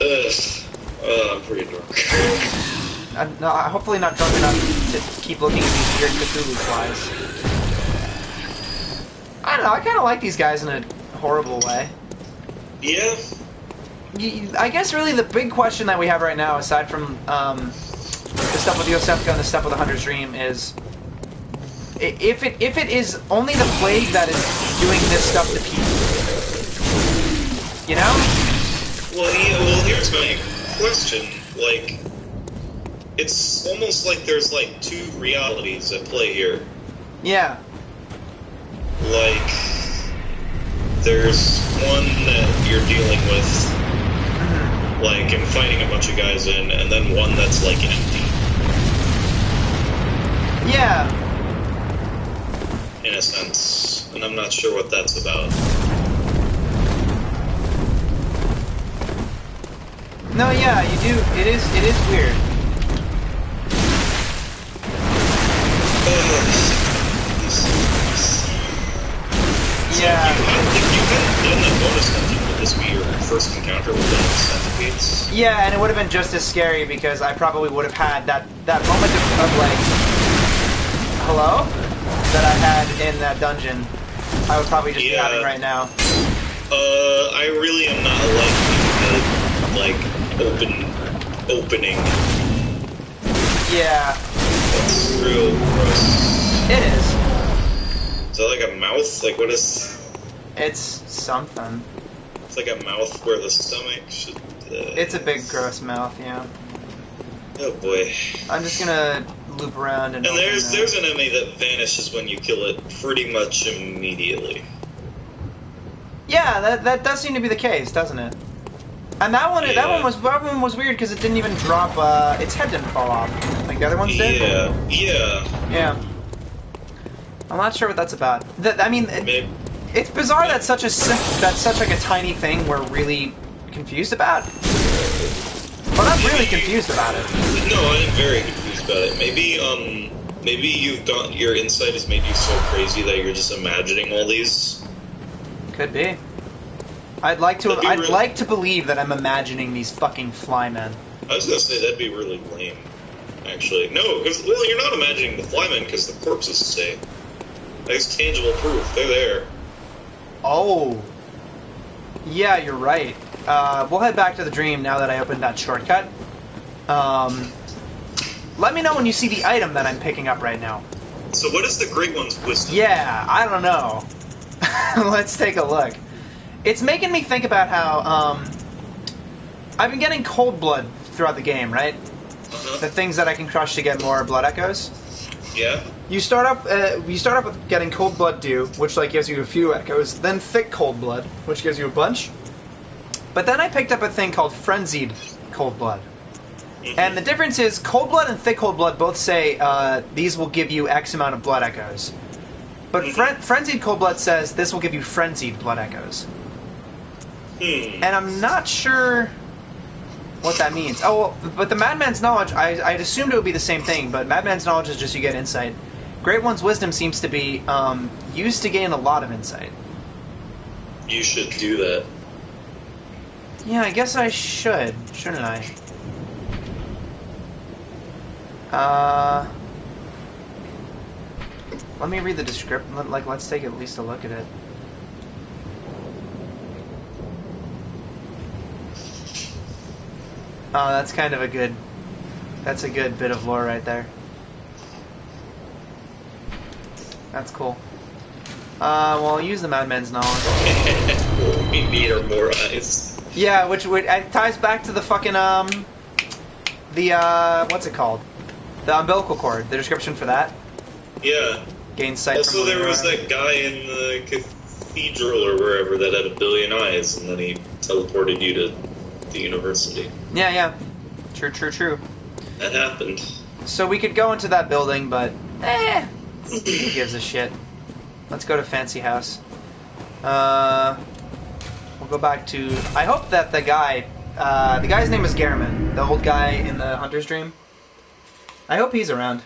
I'm pretty drunk. I'm hopefully not drunk enough to keep looking at these weird Cthulhu flies. I don't know, I kind of like these guys in a horrible way. Yeah. I guess really the big question that we have right now, aside from the stuff with Iosefka and the stuff with the Hunter's Dream, is if it is only the plague that is doing this stuff to people, you know? Well, here's my question. Like, it's almost like there's like 2 realities at play here. Yeah. Like, there's one that you're dealing with, like, and fighting a bunch of guys in, and then one that's, like, empty. Yeah. In a sense. And I'm not sure what that's about. No, yeah, you do. It is weird. Yeah. If you hadn't done that bonus hunting, would this be your first encounter with the centipedes? Yeah, and it would have been just as scary because I probably would have had that moment of like, hello? That I had in that dungeon. I would probably just be having right now. I really am not liking the, opening. Yeah. That's real gross. It is. Is that like a mouth? Like, what is... It's something. It's like a mouth where the stomach should... It's a big gross mouth, yeah. Oh boy. I'm just gonna loop around and there's an enemy that vanishes when you kill it pretty much immediately. Yeah, that does seem to be the case, doesn't it? And that one was weird because it didn't even drop. Its head didn't fall off like the other ones did. Yeah. I'm not sure what that's about. It's bizarre that such like a tiny thing we're really confused about. Well, I'm really confused about it. No, I'm very confused about it. Maybe your insight has made you so crazy that you're just imagining all these. Could be. I'd like to believe that I'm imagining these fucking flymen. I was gonna say that'd be really lame. Actually, no, because you're not imagining the flymen because the corpses say. That's tangible proof. They're there. Oh. Yeah, you're right. We'll head back to the dream now that I opened that shortcut. Let me know when you see the item that I'm picking up right now. So what is the Great One's wisdom? Yeah, I don't know. Let's take a look. It's making me think about how I've been getting cold blood throughout the game, right? The things that I can crush to get more blood echoes. Yeah. You start up with getting cold blood dew, which like gives you a few echoes, then thick cold blood, which gives you a bunch. But then I picked up a thing called frenzied cold blood. And the difference is cold blood and thick cold blood both say these will give you X amount of blood echoes. But frenzied cold blood says this will give you frenzied blood echoes. And I'm not sure what that means. Oh, but the Madman's Knowledge, I'd assumed it would be the same thing, but Madman's Knowledge is just you get insight. Great One's Wisdom seems to be used to gain a lot of insight. You should do that. Yeah, I guess I should, shouldn't I? Let me read the description. Let's take at least a look at it. Oh, that's kind of a good bit of lore right there. That's cool. Well, I'll use the Madman's Knowledge. We need our more eyes. Yeah, which it ties back to the fucking what's it called? The umbilical cord. The description for that. Yeah. Gain sight. Also, there was that guy in the cathedral or wherever that had a billion eyes, and then he teleported you to the university. Yeah. True. That happened. So we could go into that building, but who gives a shit? Let's go to Fancy House. We'll go back to... I hope that the guy's name is Gehrman, the old guy in the Hunter's Dream. I hope he's around.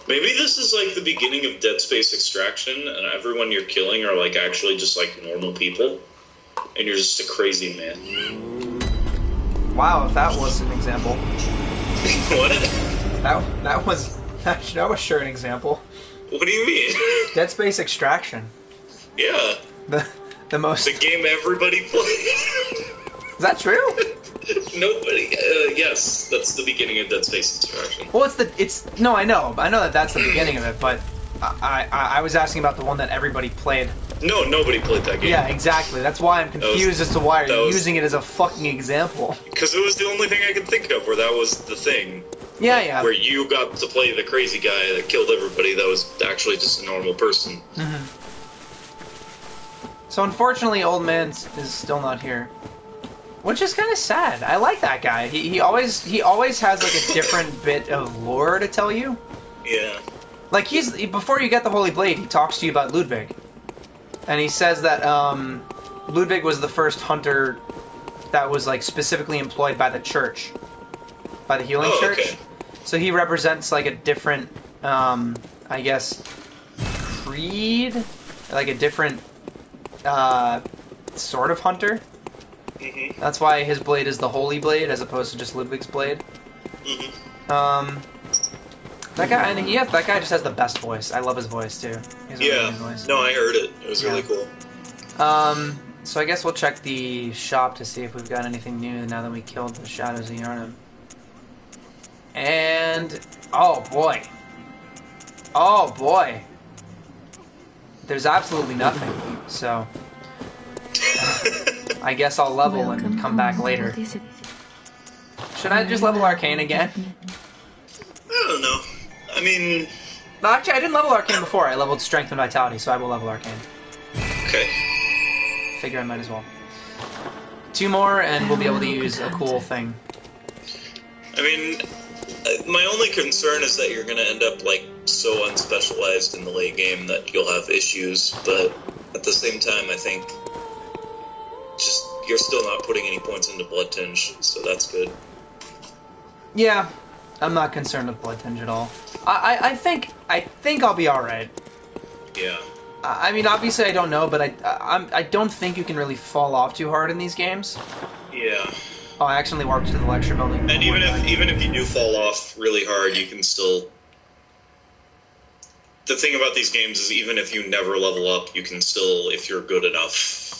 Maybe this is like the beginning of Dead Space Extraction, and everyone you're killing are like actually just like normal people, and you're just a crazy man. Wow, if that was an example. What? That was sure an example. What do you mean? Dead Space Extraction. Yeah. The most... The game everybody plays. Is that true? Nobody. Yes, that's the beginning of Dead Space Extraction. Well, no, I know that that's the beginning of it, but I was asking about the one that everybody played. No, nobody played that game. Yeah, exactly. That's why I'm confused as to why you're using it as a fucking example. Because it was the only thing I could think of where that was the thing. Yeah, yeah. Where you got to play the crazy guy that killed everybody that was actually just a normal person. Mm-hmm. So unfortunately, Old Man is still not here. Which is kind of sad. I like that guy. He always has like a different bit of lore to tell you. Yeah. Like before you get the Holy Blade, he talks to you about Ludwig. And he says that Ludwig was the first hunter that was like specifically employed by the church. By the healing church. Okay. So he represents like a different I guess creed, like a different sort of hunter. Mm-hmm. That's why his blade is the Holy Blade as opposed to just Ludwig's blade. Mm-hmm. That guy just has the best voice. I love his voice too. He has a really good voice. No, I heard it. It was really cool. So I guess we'll check the shop to see if we've got anything new now that we killed the Shadows of Yharnam. And oh boy, there's absolutely nothing. So I guess I'll level and come back later. Should I just level Arcane again? I don't know. I mean... No, actually, I didn't level Arcane before. I leveled Strength and Vitality, so I will level Arcane. Okay. Figure I might as well. 2 more, and we'll be able to use a cool thing. I mean, my only concern is that you're going to end up, like, so unspecialized in the late game that you'll have issues, but at the same time, I think just you're still not putting any points into Blood Tinge, so that's good. Yeah, I'm not concerned with Blood Tinge at all. I think I'll be alright. Yeah. I mean, obviously I don't know, but I don't think you can really fall off too hard in these games. Yeah. Oh, I accidentally warped to the lecture building. And even if you do fall off really hard, you can still... The thing about these games is even if you never level up, you can still, if you're good enough,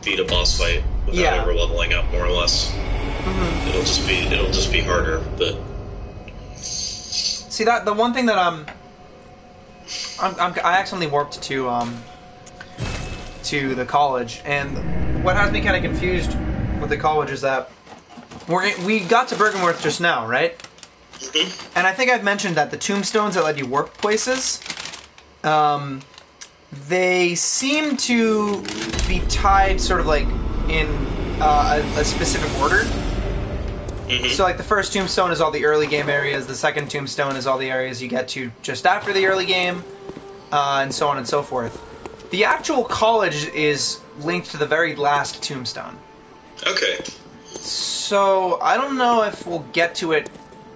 beat a boss fight without ever leveling up, more or less. Mm-hmm. It'll just be harder, but... See, that the one thing that I accidentally warped to the college, and what has me kind of confused with the college is that we got to Byrgenwerth just now, right? Mm-hmm. And I think I've mentioned that the tombstones that let you warp places, they seem to be tied sort of like in a specific order. Mm-hmm. So like the first tombstone is all the early game areas, the second tombstone is all the areas you get to just after the early game, and so on and so forth. The actual college is linked to the very last tombstone. Okay. So I don't know if we'll get to it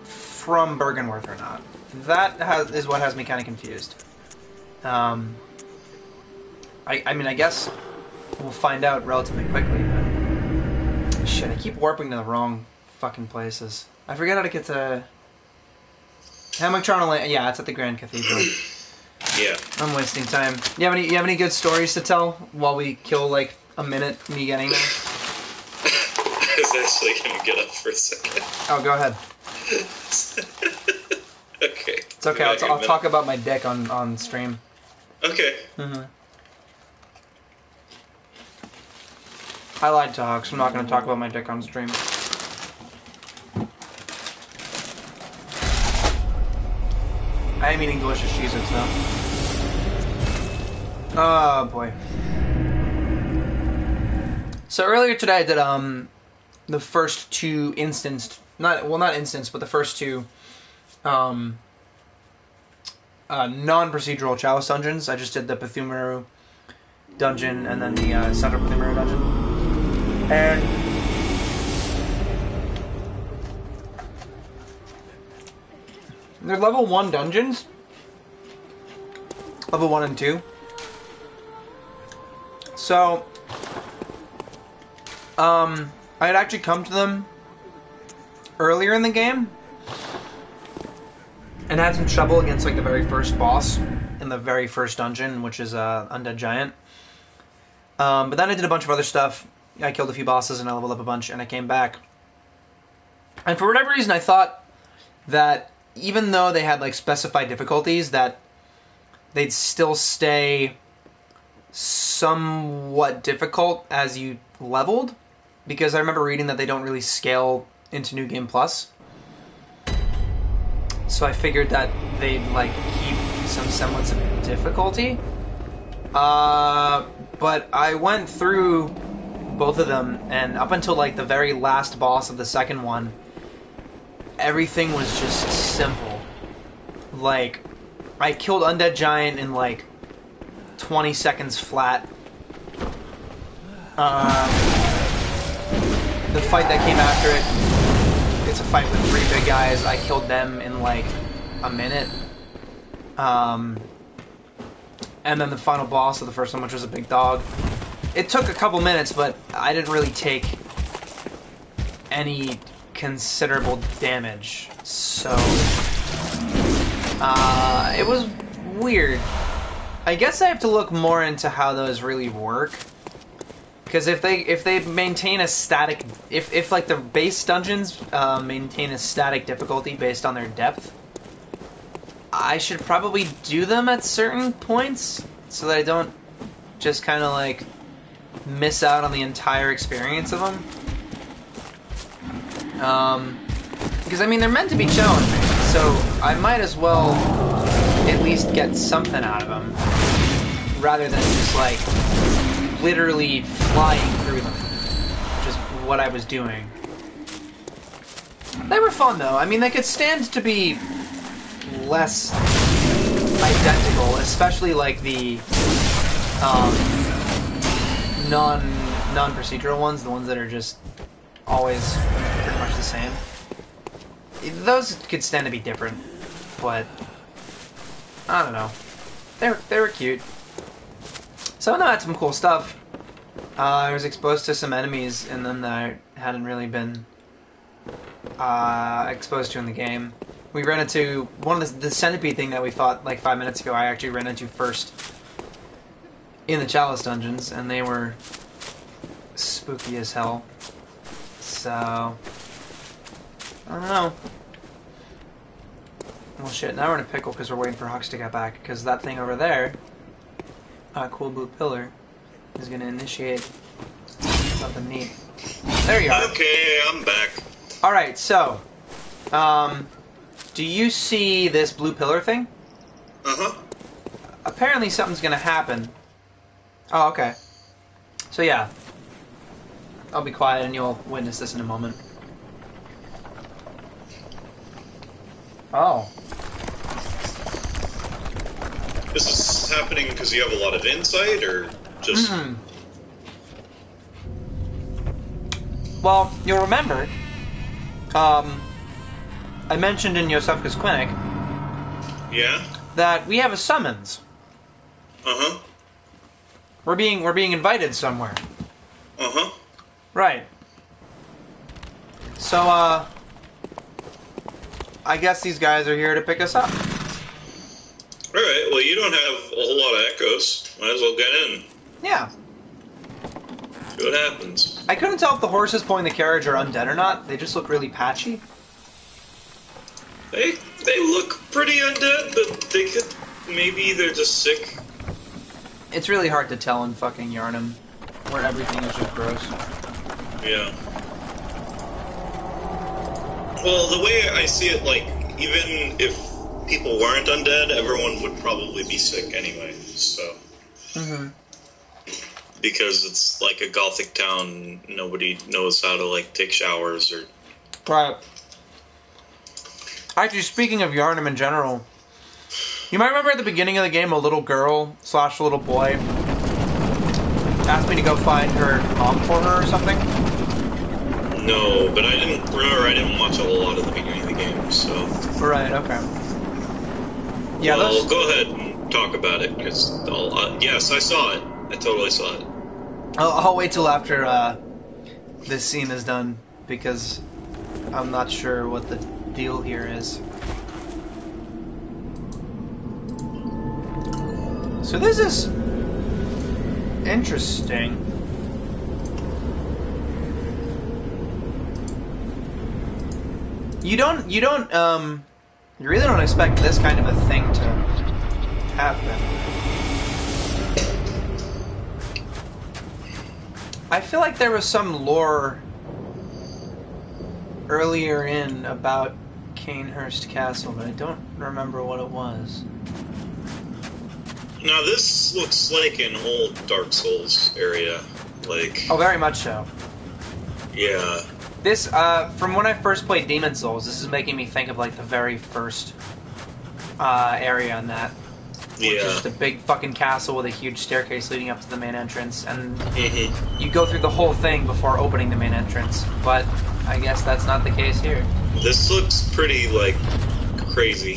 from Byrgenwerth or not. That is what has me kind of confused. I mean, I guess we'll find out relatively quickly, but... Shit, I keep warping to the wrong fucking places. I forget how to get to... Yeah, it's at the Grand Cathedral. Yeah. I'm wasting time. You have any good stories to tell while we kill, like, a minute me getting there? I was actually going to get up for a second. Oh, go ahead. Okay. It's okay, I'll talk about my dick on stream. Okay. Mm-hmm. I lied to Hawks. I'm not going to talk about my dick on stream. I am eating delicious Cheez-Its though. Oh boy. So earlier today I did the first 2 instanced, not instanced, but the first 2 non-procedural Chalice dungeons. I just did the Pethumeru dungeon and then the Central Pethumeru dungeon. And they're level 1 dungeons. Level 1 and 2. So, I had actually come to them earlier in the game and had some trouble against like the very first boss in the very first dungeon, which is Undead Giant. But then I did a bunch of other stuff. I killed a few bosses and I leveled up a bunch and I came back. And for whatever reason I thought that even though they had like specified difficulties that they'd still stay somewhat difficult as you leveled, because I remember reading that they don't really scale into New Game Plus. so I figured that they'd like keep some semblance of difficulty. But I went through both of them, and up until like the very last boss of the second one, everything was just simple. Like, I killed Undead Giant in like 20 seconds flat. The fight that came after it, it's a fight with 3 big guys. I killed them in like a minute. And then the final boss of the first one, which was a big dog. It took a couple minutes, but I didn't really take any considerable damage. So, it was weird. I guess I have to look more into how those really work. Because if they maintain a static... If like, the base dungeons maintain a static difficulty based on their depth, I should probably do them at certain points so that I don't just kind of like miss out on the entire experience of them. Because I mean, they're meant to be challenging, so I might as well at least get something out of them rather than just like literally flying through them, which is what I was doing. They were fun though. I mean, they could stand to be less identical, especially like the non-procedural ones, the ones that are just always pretty much the same. Those could stand to be different, but I don't know. They were cute. Some of them had some cool stuff. I was exposed to some enemies in them that I hadn't really been exposed to in the game. We ran into one of the centipede thing that we fought like 5 minutes ago. I actually ran into first in the Chalice dungeons, and they were spooky as hell. So I don't know. Well, shit. Now we're in a pickle because we're waiting for Hux to get back. Because that thing over there, cool blue pillar, is going to initiate something neat. There you are. Okay, I'm back. All right. So, do you see this blue pillar thing? Uh-huh. Apparently something's gonna happen. Oh, okay. So yeah. I'll be quiet and you'll witness this in a moment. Oh. Is this happening because you have a lot of insight, or just... Well, you'll remember, I mentioned in Iosefka's clinic Yeah? that we have a summons. Uh-huh. We're being invited somewhere. Uh-huh. Right. So, I guess these guys are here to pick us up. Alright, well, you don't have a whole lot of echoes. Might as well get in. Yeah. See what happens. I couldn't tell if the horses pulling the carriage are undead or not. They just look really patchy. They look pretty undead, but they could... Maybe they're just sick. It's really hard to tell in fucking Yharnam, where everything is just gross. Yeah. Well, the way I see it, like, even if people weren't undead, everyone would probably be sick anyway, so... Mm-hmm. Because it's like a gothic town, nobody knows how to, like, take showers or... Right. Actually, speaking of Yharnam in general, you might remember at the beginning of the game, a little girl / a little boy asked me to go find her mom for her or something? No, but I didn't watch a whole lot of the beginning of the game, so... Right, okay. Yeah, well, go ahead and talk about it, because yes, I saw it. I totally saw it. I'll wait till after this scene is done, because I'm not sure what the deal here is. So this is interesting. You really don't expect this kind of a thing to happen. I feel like there was some lore earlier in about Cainhurst Castle, but I don't remember what it was. Now this looks like an old Dark Souls area. Like, Oh, very much so. yeah. This, from when I first played Demon Souls, this is making me think of like the very first area on that. Which is just a big fucking castle with a huge staircase leading up to the main entrance, and you go through the whole thing before opening the main entrance. But I guess that's not the case here. This looks pretty, like, crazy.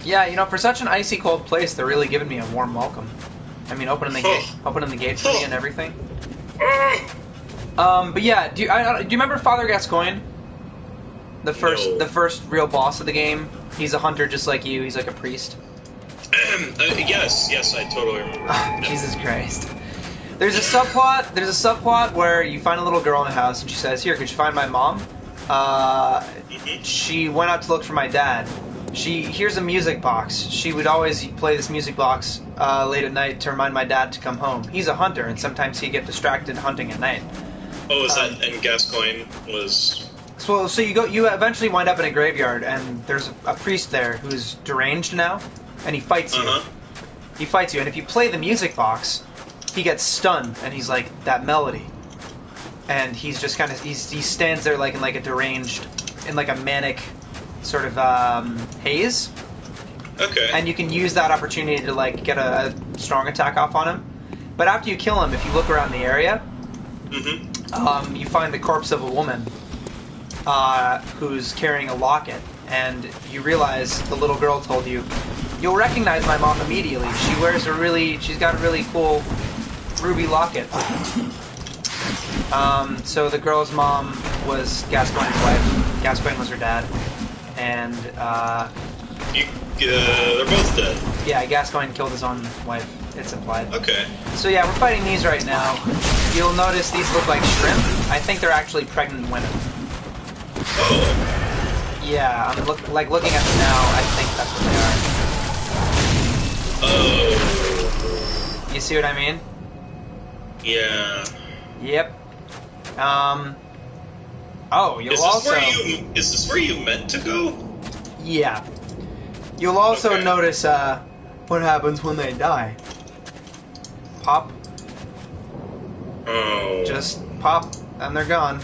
Yeah, you know, for such an icy cold place, they're really giving me a warm welcome. I mean, opening the gate for me and everything. But yeah, do you remember Father Gascoigne? The first real boss of the game. He's a hunter just like you. He's like a priest. Yes, I totally remember. Jesus Christ. There's a subplot where you find a little girl in the house and she says, "Here, could you find my mom?" She went out to look for my dad. She hears a music box. She would always play this music box late at night to remind my dad to come home. He's a hunter, and sometimes he'd get distracted hunting at night. Oh, is that, and Gascoigne was... So you eventually wind up in a graveyard, and there's a priest there who's deranged now, and he fights you. He fights you, and if you play the music box, he gets stunned, and he's like, that melody. And he's just kind of, he stands there like in like a deranged, in like a manic sort of haze. Okay. And you can use that opportunity to like get a strong attack off on him. But after you kill him, if you look around the area, you find the corpse of a woman who's carrying a locket, and you realize the little girl told you, you'll recognize my mom immediately. She's got a really cool ruby locket. So the girl's mom was Gascoigne's wife. Gascoigne was her dad. And, they're both dead. Yeah, Gascoigne killed his own wife, it's implied. Okay. So yeah, we're fighting these right now. You'll notice these look like shrimp. I think they're actually pregnant women. Oh. Yeah, I'm looking at them now, I think that's what they are. Oh. You see what I mean? Yeah. Yep. Oh, you'll Is this where you meant to go? Yeah. You'll also notice what happens when they die. Pop. Oh. Just pop, and they're gone.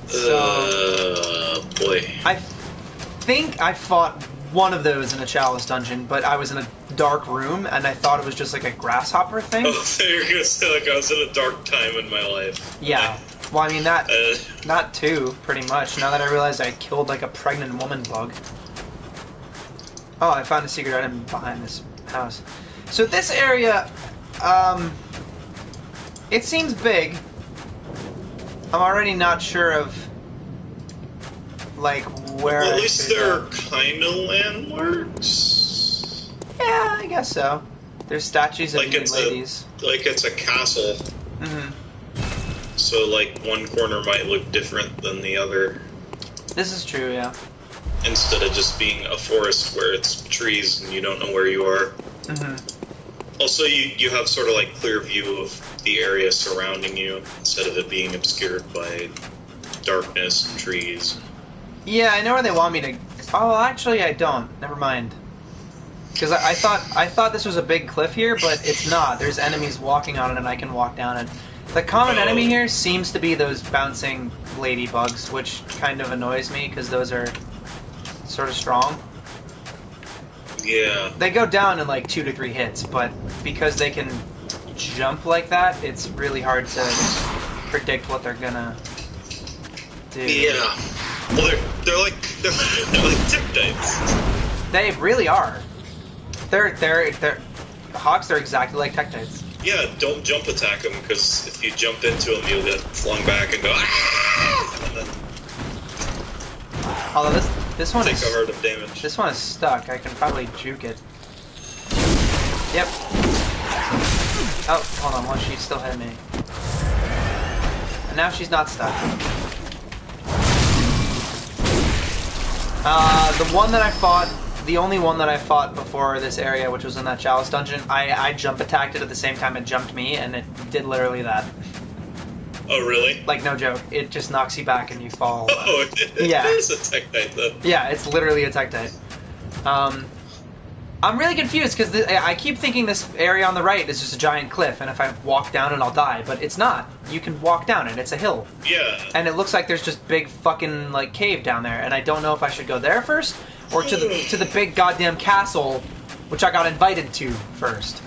So, boy. I think I fought one of those in a chalice dungeon, but I was in a dark room, and I thought it was just like a grasshopper thing. Oh, so you're gonna say like I was in a dark time in my life. Yeah. Well, I mean, not too, pretty much, now that I realized I killed, like, a pregnant woman bug. Oh, I found a secret item behind this house. So this area, it seems big. I'm already not sure of, like, where Well, at I least should there go. are kind of landmarks. Yeah, I guess so. There's statues of nude ladies. Like it's a castle. Mm-hmm. So, like, one corner might look different than the other. This is true, yeah. Instead of just being a forest where it's trees and you don't know where you are. Mm-hmm. Also, you have sort of, like, clear view of the area surrounding you, instead of it being obscured by darkness and trees. Yeah, I know where they want me to... Oh, actually, I don't. Never mind. Because I thought this was a big cliff here, but it's not. There's enemies walking on it, and I can walk down it. The common enemy here seems to be those bouncing ladybugs, which kind of annoys me, because those are sort of strong. Yeah. They go down in like 2 to 3 hits, but because they can jump like that, it's really hard to predict what they're gonna do. Yeah. Well, they're like ttudes. They really are. They're Hawks. They're exactly like ttudes. Yeah, don't jump attack them, because if you jump into them, you'll get flung back and go, ah! And then Although this one take is a heart of damage. this one is stuck. I can probably juke it. Yep. Oh, hold on. Well, she still hit me. And now she's not stuck. The only one that I fought before this area, which was in that chalice dungeon, I jump attacked it at the same time it jumped me, and it did literally that. Oh, really? Like, no joke. It just knocks you back and you fall. Oh, Yeah. It is a Tektite, though. Yeah, it's literally a Tektite. I'm really confused because I keep thinking this area on the right is just a giant cliff, and if I walk down it, I'll die. But it's not. You can walk down it. It's a hill. Yeah. And it looks like there's just big fucking like cave down there, and I don't know if I should go there first or to the big goddamn castle, which I got invited to first.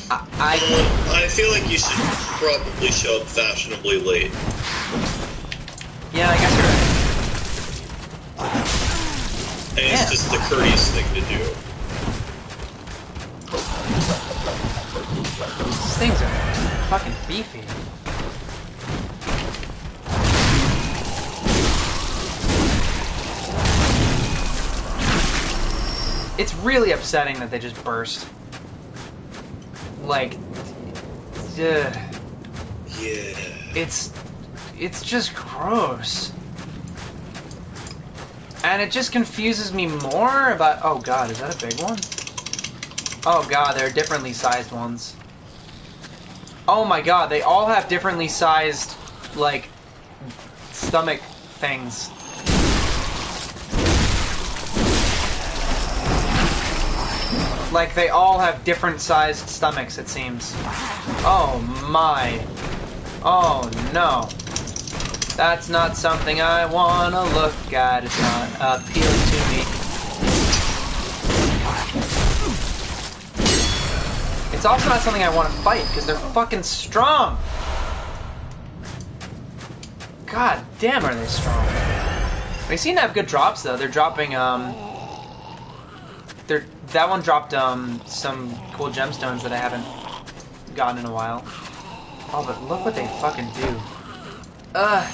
I feel like you should probably show up fashionably late. Yeah, I guess you're right. And it's just the courteous thing to do. These things are fucking beefy. It's really upsetting that they just burst. Like, Yeah. it's just gross. And it just confuses me more about... Oh god, is that a big one? Oh god, they're differently sized ones. Oh my god, they all have differently sized, like, stomach things. Like, they all have different sized stomachs, it seems. Oh my. Oh no. That's not something I want to look at. It's not appealing to me. It's also not something I want to fight, because they're fucking strong. God damn, are they strong. They seem to have good drops, though. They're dropping, that one dropped, some cool gemstones that I haven't gotten in a while. Oh, but look what they fucking do. Ugh.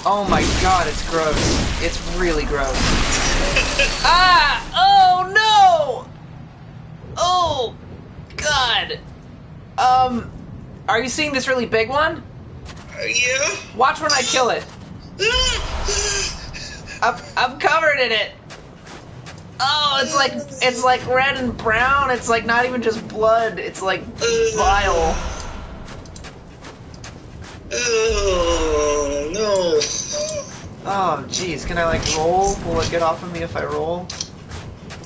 Oh my god, it's gross. It's really gross. Ah! Oh no! Oh! God! Are you seeing this really big one? Yeah. Watch when I kill it. I'm covered in it. Oh, it's like red and brown. It's like not even just blood. It's like bile. Oh, no. Oh, jeez. Can I, like, roll? Will it get off of me if I roll?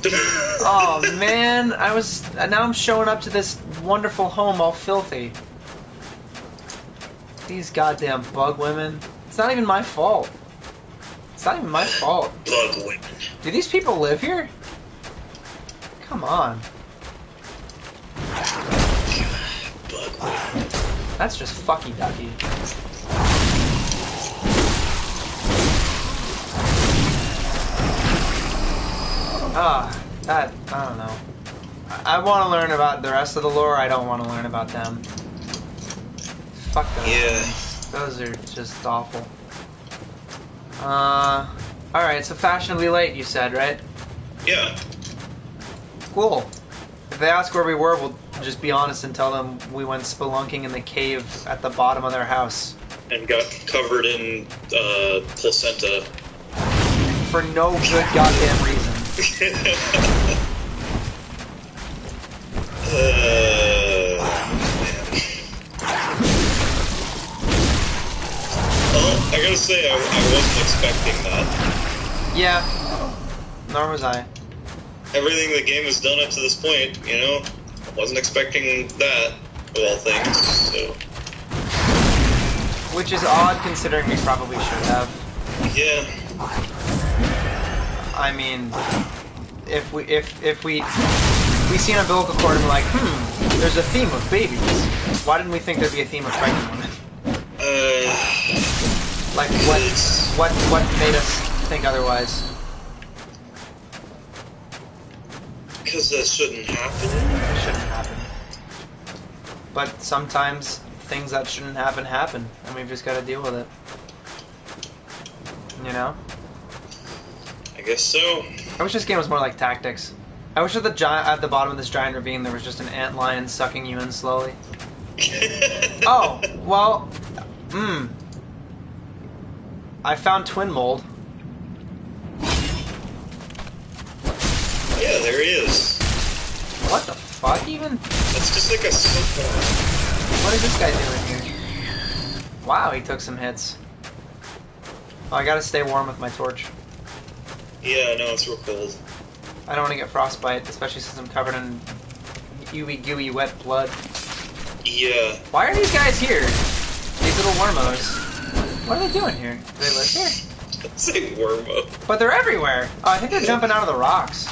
Oh, man. Now I'm showing up to this wonderful home all filthy. These goddamn bug women. It's not even my fault. It's not even my fault. Bug women. Do these people live here? Come on. Bug women. That's just fucky ducky. I don't know. I want to learn about the rest of the lore. I don't want to learn about them. Fuck those. Yeah. Those are just awful. Alright, so fashionably late, you said, right? Yeah. Cool. If they ask where we were, we'll just be honest and tell them we went spelunking in the cave at the bottom of their house. And got covered in placenta. For no good goddamn reason. Man. Well, I gotta say, I wasn't expecting that. Yeah. Nor was I. Everything the game has done up to this point, you know, I wasn't expecting that, of all things, so... Which is odd considering we probably should have. Yeah. I mean, if we see an umbilical cord and we're like, there's a theme of babies. Why didn't we think there'd be a theme of pregnant women? Like what made us think otherwise? Because that shouldn't happen. It shouldn't happen. But sometimes things that shouldn't happen, and we've just got to deal with it. You know? I guess so. I wish this game was more like Tactics. I wish at the bottom of this giant ravine there was just an ant lion sucking you in slowly. Oh, well, I found twin mold. Yeah, there he is. What the fuck, even? That's just like a silk. What is this guy doing here? Wow, he took some hits. Oh, I gotta stay warm with my torch. Yeah, no, it's real cold. I don't want to get frostbite, especially since I'm covered in ooey gooey wet blood. Yeah. Why are these guys here? These little wormos. What are they doing here? Do they live here? It's like wormo. But they're everywhere. Oh, I think they're jumping out of the rocks.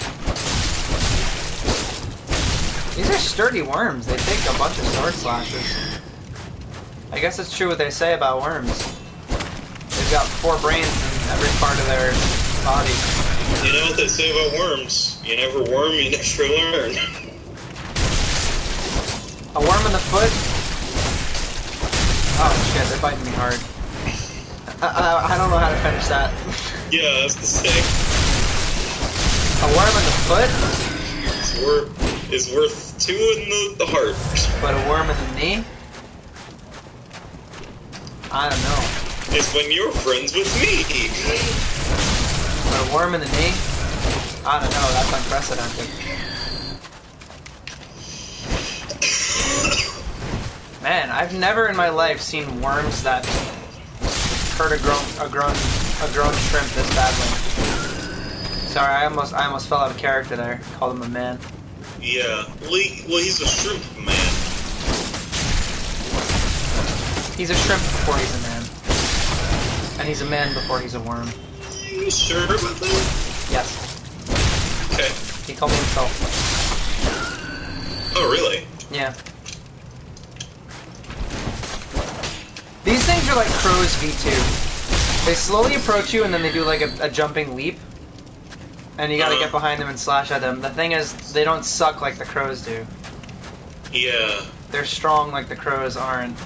These are sturdy worms. They take a bunch of sword slashes. I guess it's true what they say about worms. They've got 4 brains in every part of their body. You know what they say about worms? You never worm, you never learn. A worm in the foot? Oh shit, they're biting me hard. I don't know how to finish that. Yeah, that's the thing. A worm in the foot? It's worth 2 in the heart. But a worm in the knee? I don't know. It's when you're friends with me. But a worm in the knee? I don't know, that's unprecedented. Man, I've never in my life seen worms that hurt a grown shrimp this badly. Sorry, I almost fell out of character there. Called him a man. Yeah, well, he's a shrimp man. He's a shrimp before he's a man. And he's a man before he's a worm. Are you sure about that? Yes. Okay. He called himself. Oh, really? Yeah. These things are like crows V2. They slowly approach you and then they do like a jumping leap. And you gotta get behind them and slash at them. The thing is, they don't suck like the crows do. Yeah. They're strong like the crows aren't.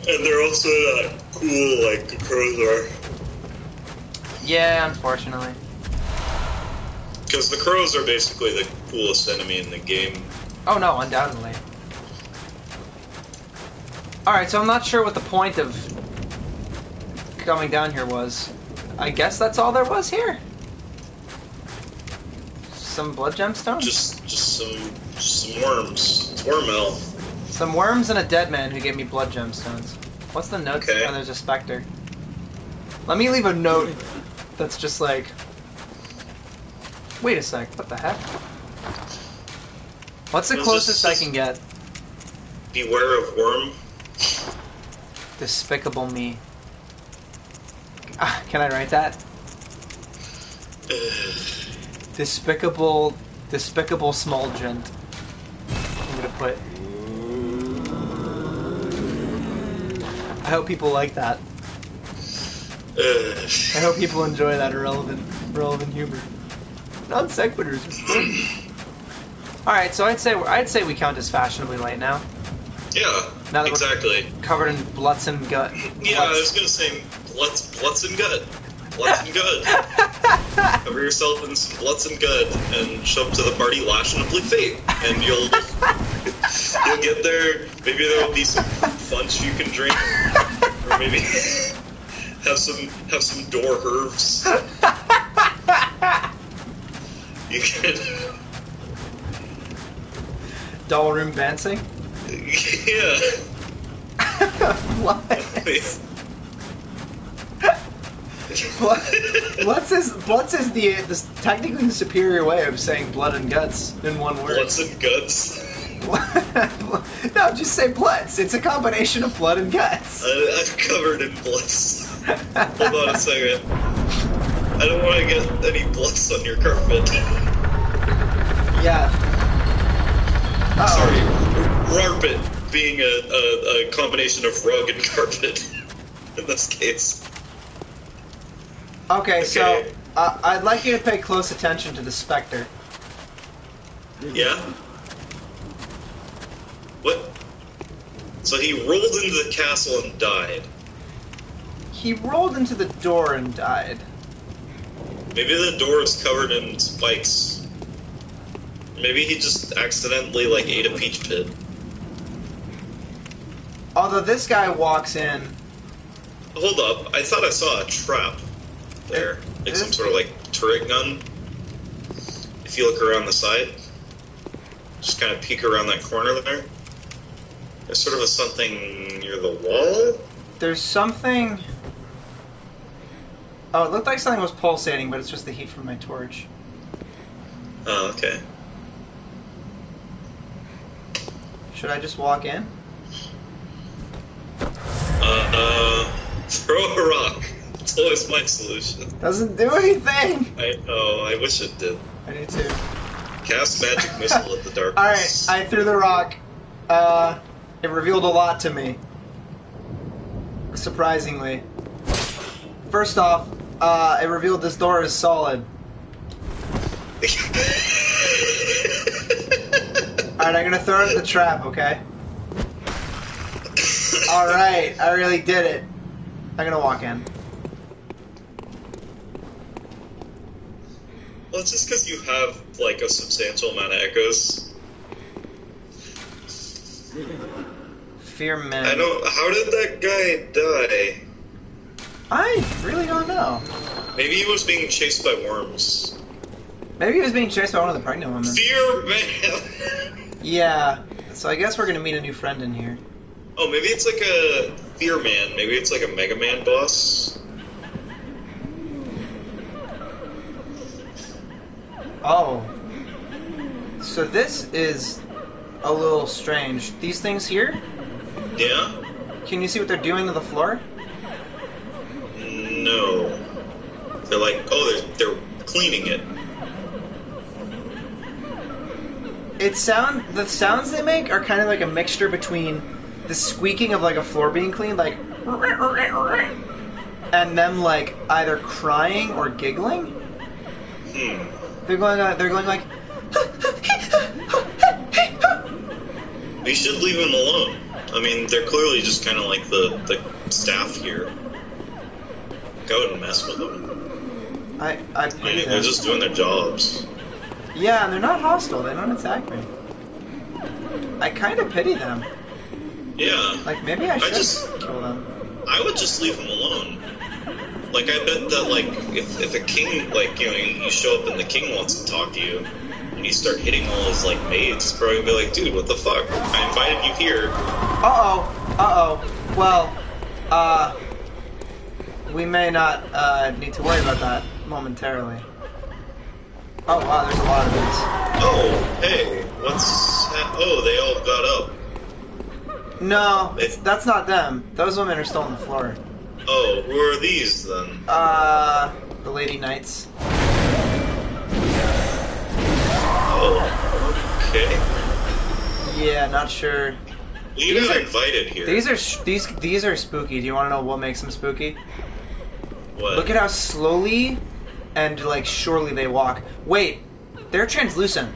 And they're also not cool like the crows are. Yeah, unfortunately. Because the crows are basically the coolest enemy in the game. Oh no, undoubtedly. Alright, so I'm not sure what the point of coming down here was. I guess that's all there was here? Some blood gemstones? Just some worms. It's worm hell. Some worms and a dead man who gave me blood gemstones. What's the note? Okay. Oh, there's a specter. Let me leave a note that's just like... Wait a sec, what the heck? What's the closest I can get? Beware of worm. Despicable me. Can I write that? Despicable small gent. I'm gonna put. I hope people like that. I hope people enjoy that irrelevant humor. Non sequiturs are fun. All right, so I'd say we count as fashionably light now. Yeah, Now that exactly. we're covered in bloods and gut. Yeah, I was gonna say bloods and gut. Bloods and gut. Cover yourself in some bloods and gut and show up to the party lashing up like fate. And you'll get there, maybe there'll be some punch you can drink. Or maybe have some door herbs. You can Doll room dancing? Yeah. What? Bloods is the technically the superior way of saying blood and guts in one word. Bloods and guts. No, just say bloods. It's a combination of blood and guts. I'm covered in bloods. Hold on a second. I don't want to get any bloods on your carpet. Yeah. Sorry, rugpet being a combination of rug and carpet in this case. Okay, so I'd like you to pay close attention to the specter. Yeah? What? So he rolled into the castle and died. He rolled into the door and died. Maybe the door is covered in spikes. Maybe he just accidentally, ate a peach pit. Although this guy walks in... Hold up, I thought I saw a trap there. Some sort of, turret gun. If you look around the side. Just kind of peek around that corner there. There's sort of something near the wall. There's something... Oh, it looked like something was pulsating, but it's just the heat from my torch. Oh, okay. Should I just walk in? Throw a rock. It's always my solution. Doesn't do anything! I wish it did. I do too. Cast magic missile at the darkness. Alright, I threw the rock. It revealed a lot to me. Surprisingly. First off, it revealed this door is solid. Alright, I'm gonna throw it at the trap, okay? Alright, I really did it. I'm gonna walk in. Well, it's just because you have, like, a substantial amount of echoes. Fear men. I don't... How did that guy die? I really don't know. Maybe he was being chased by worms. Maybe he was being chased by one of the pregnant women. Fear man! Yeah. So I guess we're gonna meet a new friend in here. Oh, maybe it's like a Fear Man. Maybe it's like a Mega Man boss. Oh. So this is a little strange. These things here? Yeah? Can you see what they're doing to the floor? No. They're like, they're cleaning it. The sounds they make are kind of like a mixture between the squeaking of like a floor being cleaned, like, and them like either crying or giggling. They're going like. We should leave them alone. I mean, they're clearly just kind of like the staff here. Go and mess with them. I pity them. They're just doing their jobs. Yeah, and they're not hostile. They don't attack me. I kind of pity them. Yeah. Like, maybe I should kill them. I would just leave them alone. Like, I bet that, like, if a king, like, you know, you show up and the king wants to talk to you, and you start hitting all his, like, maids, it's probably gonna be like, dude, what the fuck? I invited you here. Well, we may not, need to worry about that momentarily. Oh, wow, there's a lot of these. Oh, hey, they all got up. No, that's not them. Those women are still on the floor. Oh, who are these, then? The Lady Knights. Oh, okay. Yeah, not sure. Well, you got invited here. These are spooky. Do you want to know what makes them spooky? What? Look at how slowly and, like, surely they walk. Wait, they're translucent.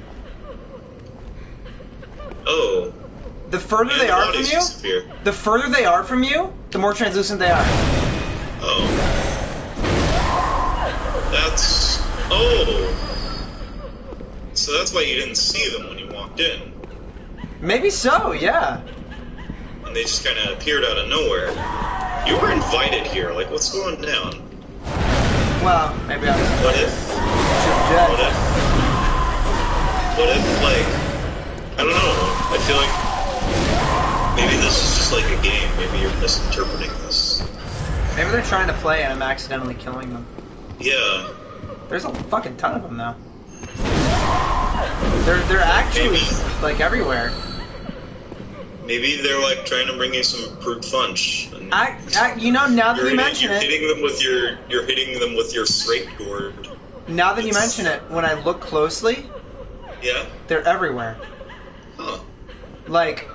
Oh. The further they are from you, the more translucent they are. Oh. So that's why you didn't see them when you walked in. Maybe so, yeah. And they just kind of appeared out of nowhere. You were invited here. Like, what's going down? Well, maybe I was. What if, like, I don't know. I feel like maybe this is just like a game. Maybe you're misinterpreting this. Maybe they're trying to play and I'm accidentally killing them. Yeah. There's a fucking ton of them now. They're actually like everywhere. Maybe they're like trying to bring you some fruit punch. You know, now that you mention it, you're hitting them with your straight gourd. Now that you mention it, when I look closely, yeah, they're everywhere. Huh. Like,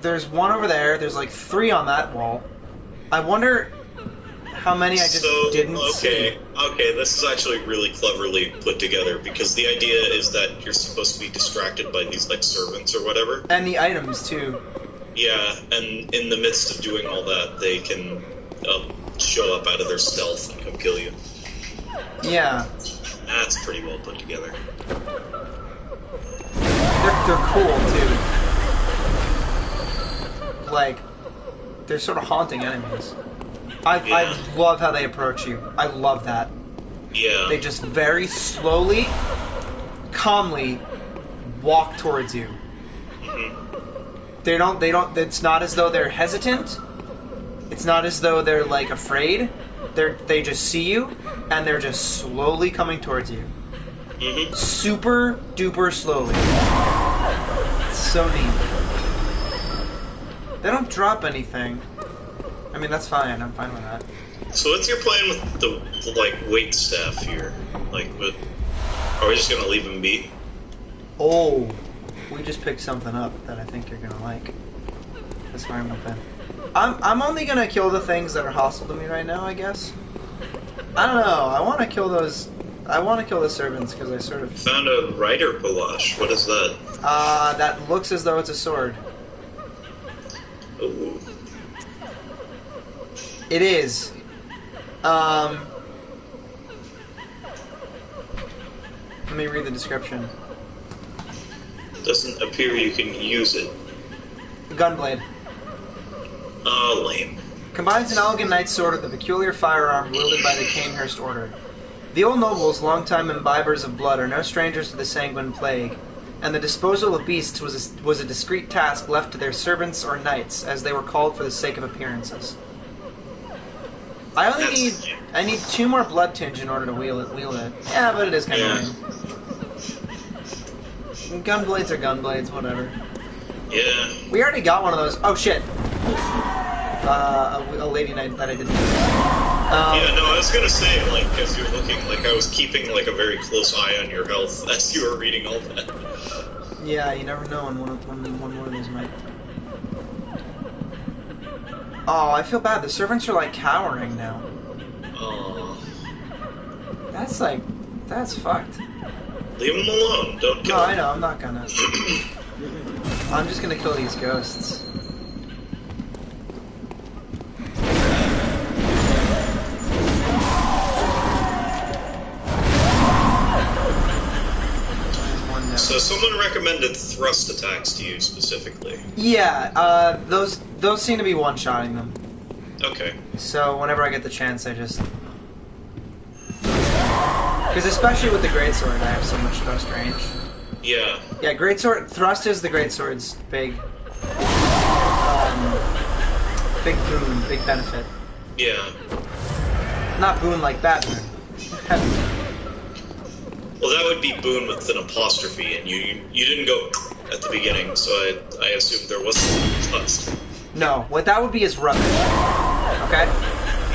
there's one over there. There's like 3 on that wall. I wonder how many I just didn't see. Okay, this is actually really cleverly put together because the idea is that you're supposed to be distracted by these like servants or whatever. And the items too. Yeah, and in the midst of doing all that, they can show up out of their stealth and come kill you. Yeah. That's pretty well put together. They're cool too. Like, they're sort of haunting enemies. I love how they approach you. I love that. Yeah. They just very slowly, calmly walk towards you. Mm-hmm. They don't, it's not as though they're hesitant. It's not as though they're like afraid. They just see you, and they're just slowly coming towards you. Mm-hmm. Super duper slowly. It's so neat. They don't drop anything. I mean, that's fine. I'm fine with that. So what's your plan with the like wait staff here? Like, are we just gonna leave him be? Oh, we just picked something up that I think you're gonna like. That's fine with that. I'm only gonna kill the things that are hostile to me right now, I guess. I don't know. I want to kill those. I want to kill the servants because I sort of Found a rider palash. What is that? that looks as though it's a sword. Ooh. It is. Let me read the description. Doesn't appear you can use it. Gunblade. Oh, lame. Combines an elegant knight's sword with a peculiar firearm wielded by the Cainhurst order. The old nobles, longtime imbibers of blood, are no strangers to the sanguine plague, and the disposal of beasts was a discreet task left to their servants or knights, as they were called for the sake of appearances. I need 2 more blood tinge in order to wield it. Yeah, but it is kind of lame. Gunblades are gunblades, whatever. Yeah. We already got one of those. Oh shit. A lady knight that I didn't. Yeah, no, I was gonna say, like, as you're looking, like, I was keeping, like, a very close eye on your health as you were reading all that. Yeah, you never know when one of these might. Oh, I feel bad. The servants are, like, cowering now. Oh. That's fucked. Leave them alone. Don't kill No, them. I know. I'm not gonna. I'm just gonna kill these ghosts. So someone recommended thrust attacks to you specifically. Yeah, those seem to be one-shotting them. Okay. So whenever I get the chance, I just... Because especially with the greatsword, I have so much thrust range. Yeah. Yeah, greatsword... Thrust is the greatsword's big boon, big benefit. Yeah. Not boon like that boon. Well, that would be boon with an apostrophe, and you didn't go at the beginning, so I assumed there wasn't thrust. No, what that would be is rubbish. Okay?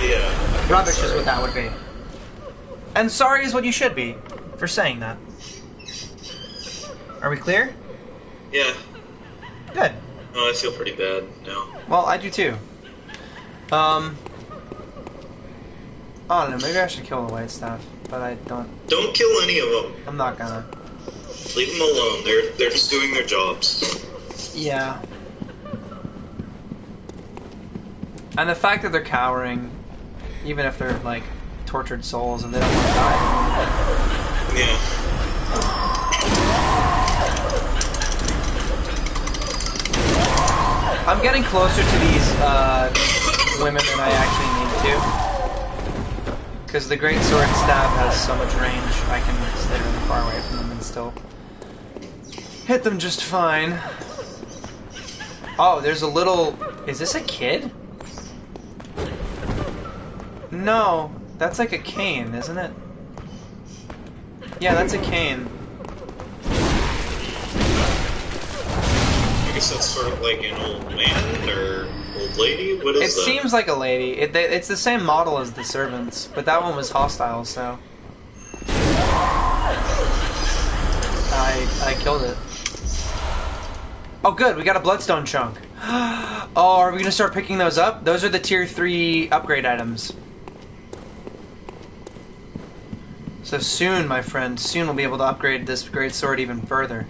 Yeah. Rubbish is what that would be. And sorry is what you should be for saying that. Are we clear? Yeah. Good. Oh, I feel pretty bad now. Well, I do too. I don't know, maybe I should kill the white stuff, but I don't. Don't kill any of them. I'm not gonna. Leave them alone. They're just doing their jobs. Yeah. And the fact that they're cowering, even if they're like tortured souls and they don't want to die. Yeah. I'm getting closer to these women than I actually need to. Because the great sword stab has so much range, I can stay really far away from them and still hit them just fine. Oh, there's a little... Is this a kid? No, that's like a cane, isn't it? Yeah, that's a cane. I guess that's sort of like an old man or old lady? What is that? It seems like a lady. It's the same model as the servants, but that one was hostile, so... I killed it. Oh good, we got a bloodstone chunk. Oh, are we gonna start picking those up? Those are the tier 3 upgrade items. So soon, my friend, soon we'll be able to upgrade this great sword even further.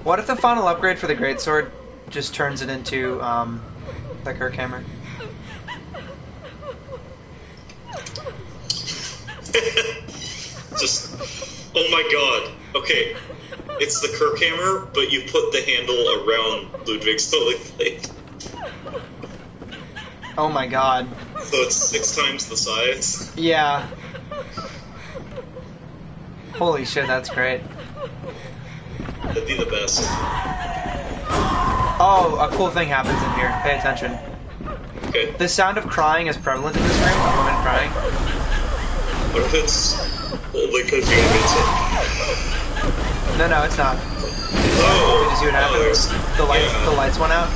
What if the final upgrade for the greatsword just turns it into the Kirkhammer? Just, oh my god. Okay, it's the Kirkhammer, but you put the handle around Ludwig's holy blade. Oh my god. So it's 6 times the size. Yeah. Holy shit, that's great. That'd be the best. Oh, a cool thing happens in here. Pay attention. Okay. The sound of crying is prevalent in this room. A woman crying. What if it's only because you have it? No, it's not. Oh. Did you see what happened? The lights went out.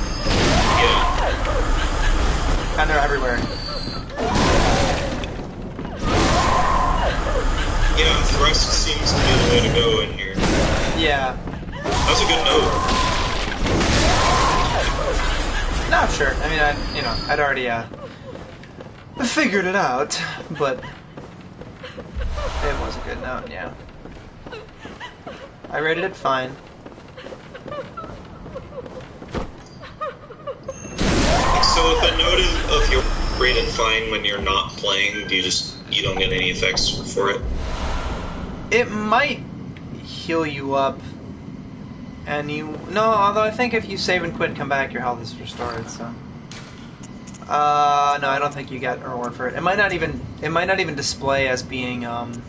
Yeah. And they're everywhere. Yeah, thrust seems to be the way to go in here. Yeah. That's a good note. No, sure. I mean, I'd already figured it out, but it was a good note. Yeah. I rated it fine. So if a note of your rated fine when you're not playing, you don't get any effects for it? It might heal you up, and although I think if you save and quit and come back, your health is restored, so. No, I don't think you get a reward for it. It might not even display as being, having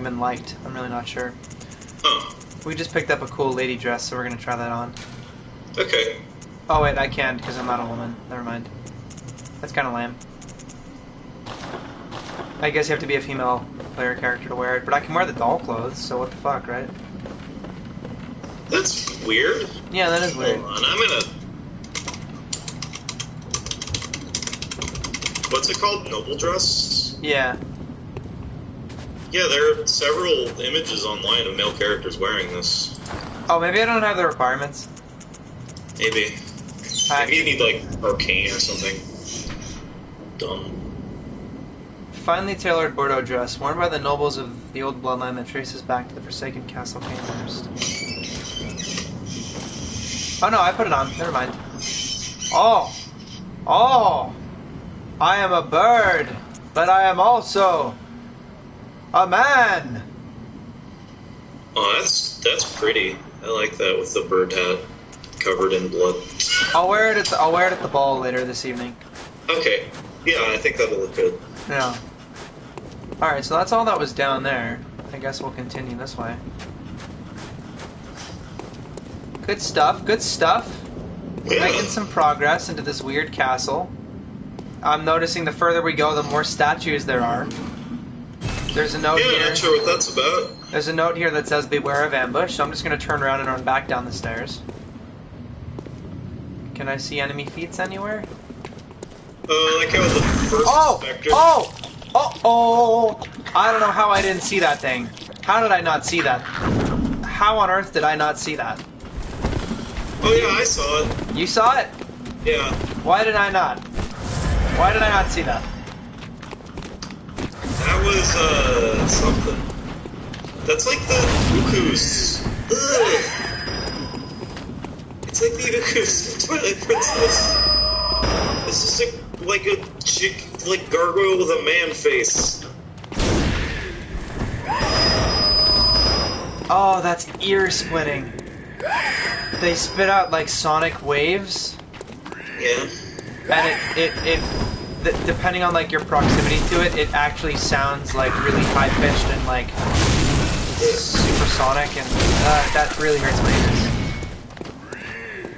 been liked. I'm really not sure. Huh. We just picked up a cool lady dress, so we're gonna try that on. Okay. Oh wait, I can't because I'm not a woman. Never mind. That's kind of lame. I guess you have to be a female player character to wear it, but I can wear the doll clothes, so what the fuck, right? That's weird. Yeah, that is weird. Hold on, I'm gonna... What's it called? Noble dress? Yeah. Yeah, there are several images online of male characters wearing this. Oh, maybe I don't have the requirements. Maybe. Maybe you need, like, arcane or something. Dumb. Finely tailored Bordeaux dress, worn by the nobles of the old bloodline that traces back to the forsaken castle Cainhurst. Oh no, I put it on. Never mind. Oh! I am a bird, but I am also a man! Oh, that's pretty. I like that with the bird hat covered in blood. I'll wear it at the ball later this evening. Okay. Yeah, I think that'll look good. Yeah. Alright, so that's all that was down there. I guess we'll continue this way. Good stuff, good stuff. We're Yeah. making some progress into this weird castle. I'm noticing the further we go, the more statues there are. There's a note Yeah, here. not sure what that's about. There's a note here that says beware of ambush, so I'm just going to turn around and run back down the stairs. Can I see enemy feats anywhere? Like how the first Spectre... Oh! I don't know how I didn't see that thing. How did I not see that? How on earth did I not see that? Oh yeah, I saw it. You saw it? Yeah. Why did I not? Why did I not see that? That was, something. That's like the Uku's. Ugh. It's like the Uku's Twilight Princess. This is like a chick, like gargoyle with a man face. Oh, that's ear splitting. They spit out like sonic waves. Yeah. And depending on like your proximity to it, it actually sounds like really high pitched and like supersonic, and that really hurts my ears.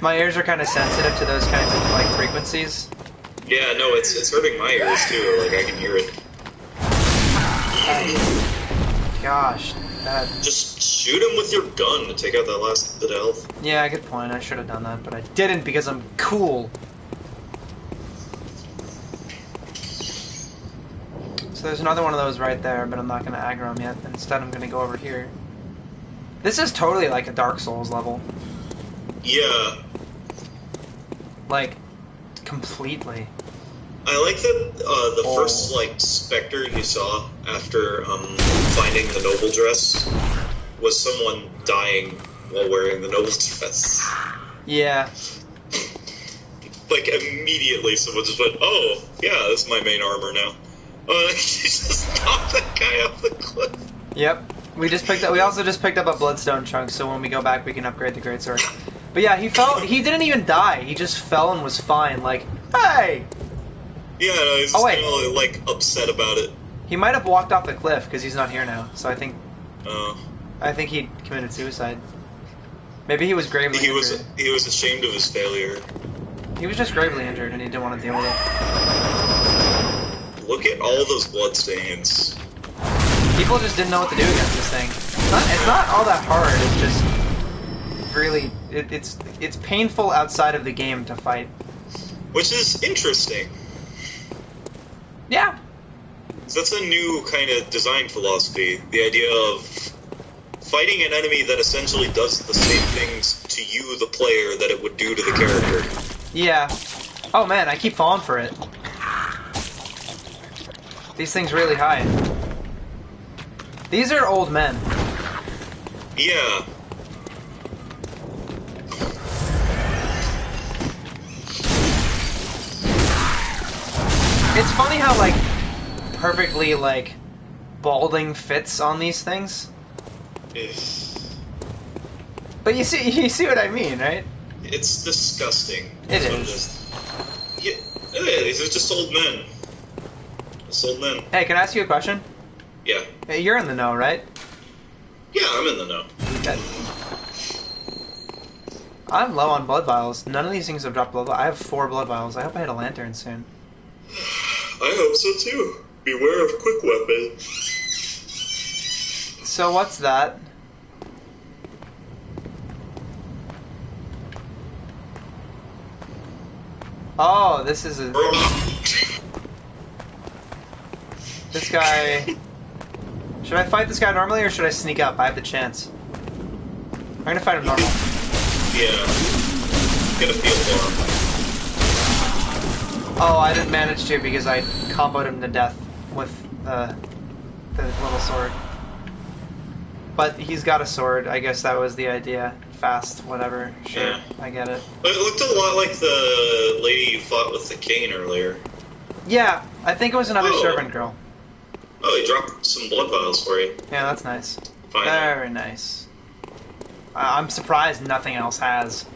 My ears are kind of sensitive to those kinds of like frequencies. Yeah, no, it's hurting my ears too. Like I can hear it. Gosh, that. Just shoot him with your gun to take out that last bit of health. Yeah, good point. I should have done that, but I didn't because I'm cool. So there's another one of those right there, but I'm not going to aggro him yet. Instead, I'm going to go over here. This is totally like a Dark Souls level. Yeah. Like, completely. I like that the first like specter you saw after finding the noble dress was someone dying while wearing the noble dress. Yeah. Like immediately someone just went, "Oh, yeah, this is my main armor now." You just knocked that guy off the cliff. Yep. We also just picked up a bloodstone chunk, so when we go back we can upgrade the greatsword. But yeah, he didn't even die. He just fell and was fine. Like, hey! Yeah, no, he's just kind of like upset about it. He might have walked off the cliff because he's not here now. So I think Oh. I think he committed suicide. Maybe he was gravely injured. He was ashamed of his failure. He was just gravely injured and he didn't want to deal with it. Look at all those bloodstains. People just didn't know what to do against this thing. It's not all that hard. It's just really it's painful outside of the game to fight. Which is interesting. Yeah. So that's a new kind of design philosophy. The idea of fighting an enemy that essentially does the same things to you, the player, that it would do to the character. Yeah. Oh man, I keep falling for it. These things really hide. These are old men. Yeah. It's funny how, like, perfectly, like, balding fits on these things. But you see what I mean, right? It's disgusting. It is. Yeah, these are just old men. Just old men. Hey, can I ask you a question? Yeah. Hey, you're in the know, right? Yeah, I'm in the know. Okay. I'm low on blood vials. None of these things have dropped blood vials. I have 4 blood vials. I hope I hit a lantern soon. I hope so too. Beware of quick weapon. So what's that? Oh, this is a... This guy... Should I fight this guy normally or should I sneak up? I have the chance. I'm gonna fight him normal. Yeah. Get a feel for him. Oh, I didn't manage to because I comboed him to death with the little sword. But he's got a sword. I guess that was the idea. Fast, whatever. Sure, Yeah. I get it. But it looked a lot like the lady you fought with the cane earlier. Yeah, I think it was another servant girl. Oh, he dropped some blood vials for you. Yeah, that's nice. Fine. Very nice. I'm surprised nothing else has.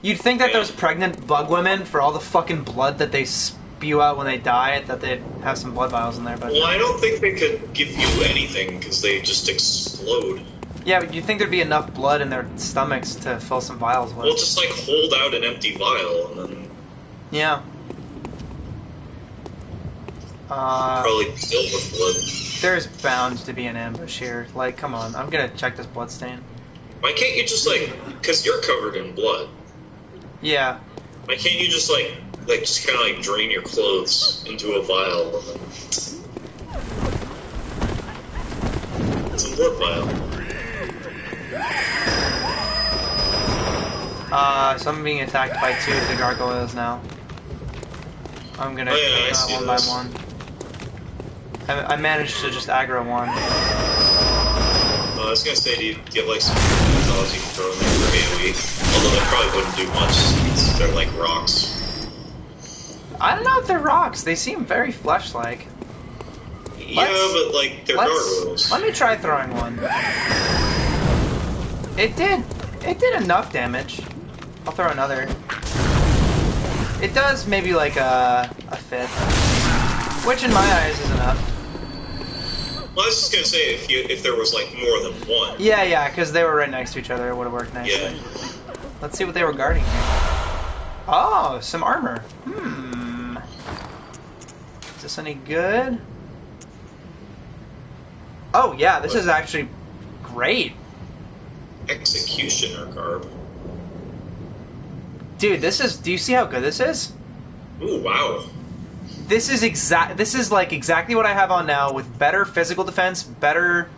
You'd think that those pregnant bug women, for all the fucking blood that they spew out when they die, that they'd have some blood vials in there, but... Well, I don't think they could give you anything, because they just explode. Yeah, but you'd think there'd be enough blood in their stomachs to fill some vials with. Well, just, like, hold out an empty vial, and then... Yeah. Probably filled with blood. There's bound to be an ambush here. Like, come on, I'm gonna check this blood stain. Why can't you just, like... Because you're covered in blood. Yeah. Why can't you just, like just kind of, like, drain your clothes into a vial, and then... It's a blood vial. So I'm being attacked by 2 of the gargoyles now. I'm gonna I see one those. by one. I managed to just aggro one. I was gonna say, do you have, like, some dolls you can throw in there for AoE? Although they probably wouldn't do much, since they're like rocks. I don't know if they're rocks. They seem very flesh-like. Yeah, but, like, they're gargoyles. Let me try throwing one. It did enough damage. I'll throw another. It does maybe like a 5th, which in my eyes is enough. Well, I was just gonna say, if there was, like, more than one. Yeah, because they were right next to each other, it would have worked nicely. Yeah. Let's see what they were guarding here. Oh, some armor. Is this any good? Oh, yeah, this is actually great. Executioner garb. Dude, do you see how good this is? Ooh, wow. This is like exactly what I have on now, with better physical defense, better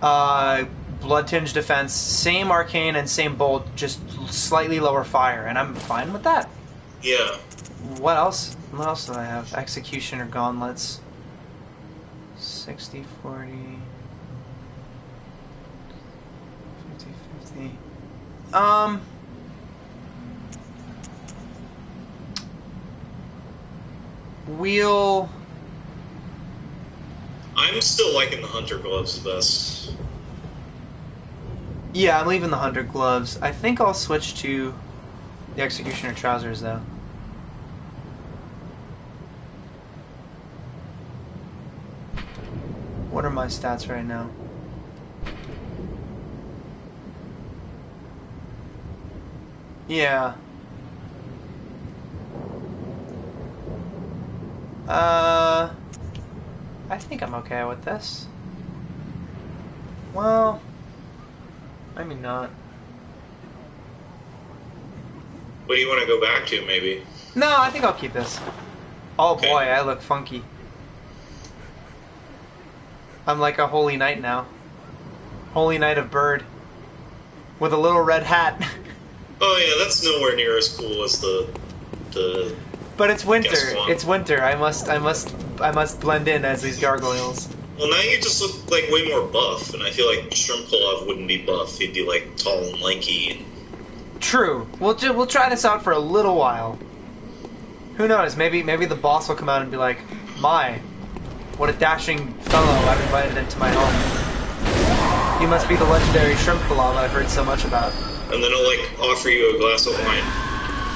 blood tinge defense, same arcane and same bolt, just slightly lower fire, and I'm fine with that. Yeah. What else? What else do I have? Executioner gauntlets. 60, 40, 50, 50. Wheel. I'm still liking the hunter gloves the best. Yeah, I'm leaving the hunter gloves. I think I'll switch to the executioner trousers though. What are my stats right now? Yeah. I think I'm okay with this. Well, maybe not. What do you want to go back to, maybe? No, I think I'll keep this. Oh Okay. boy, I look funky. I'm like a holy knight now. Holy knight of bird. With a little red hat. Oh yeah, that's nowhere near as cool as the But it's winter. Guess what? It's winter. I must blend in as these gargoyles. Well, now you just look like way more buff, and I feel like Shrimpolov wouldn't be buff. He'd be like tall and lanky. True. We'll try this out for a little while. Who knows? Maybe the boss will come out and be like, "My, what a dashing fellow! I've invited into my home. You must be the legendary Shrimpolov I've heard so much about." And then he'll like offer you a glass of wine.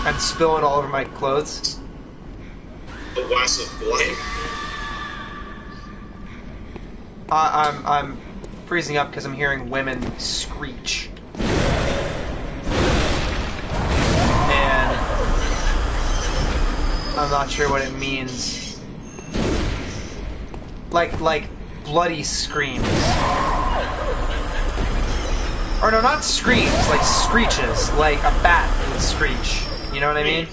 And spill it all over my clothes. A glass of wine. I'm freezing up because I'm hearing women screech. And I'm not sure what it means. Like bloody screams. Or no, not screams, like screeches. Like a bat would screech. You know what I mean?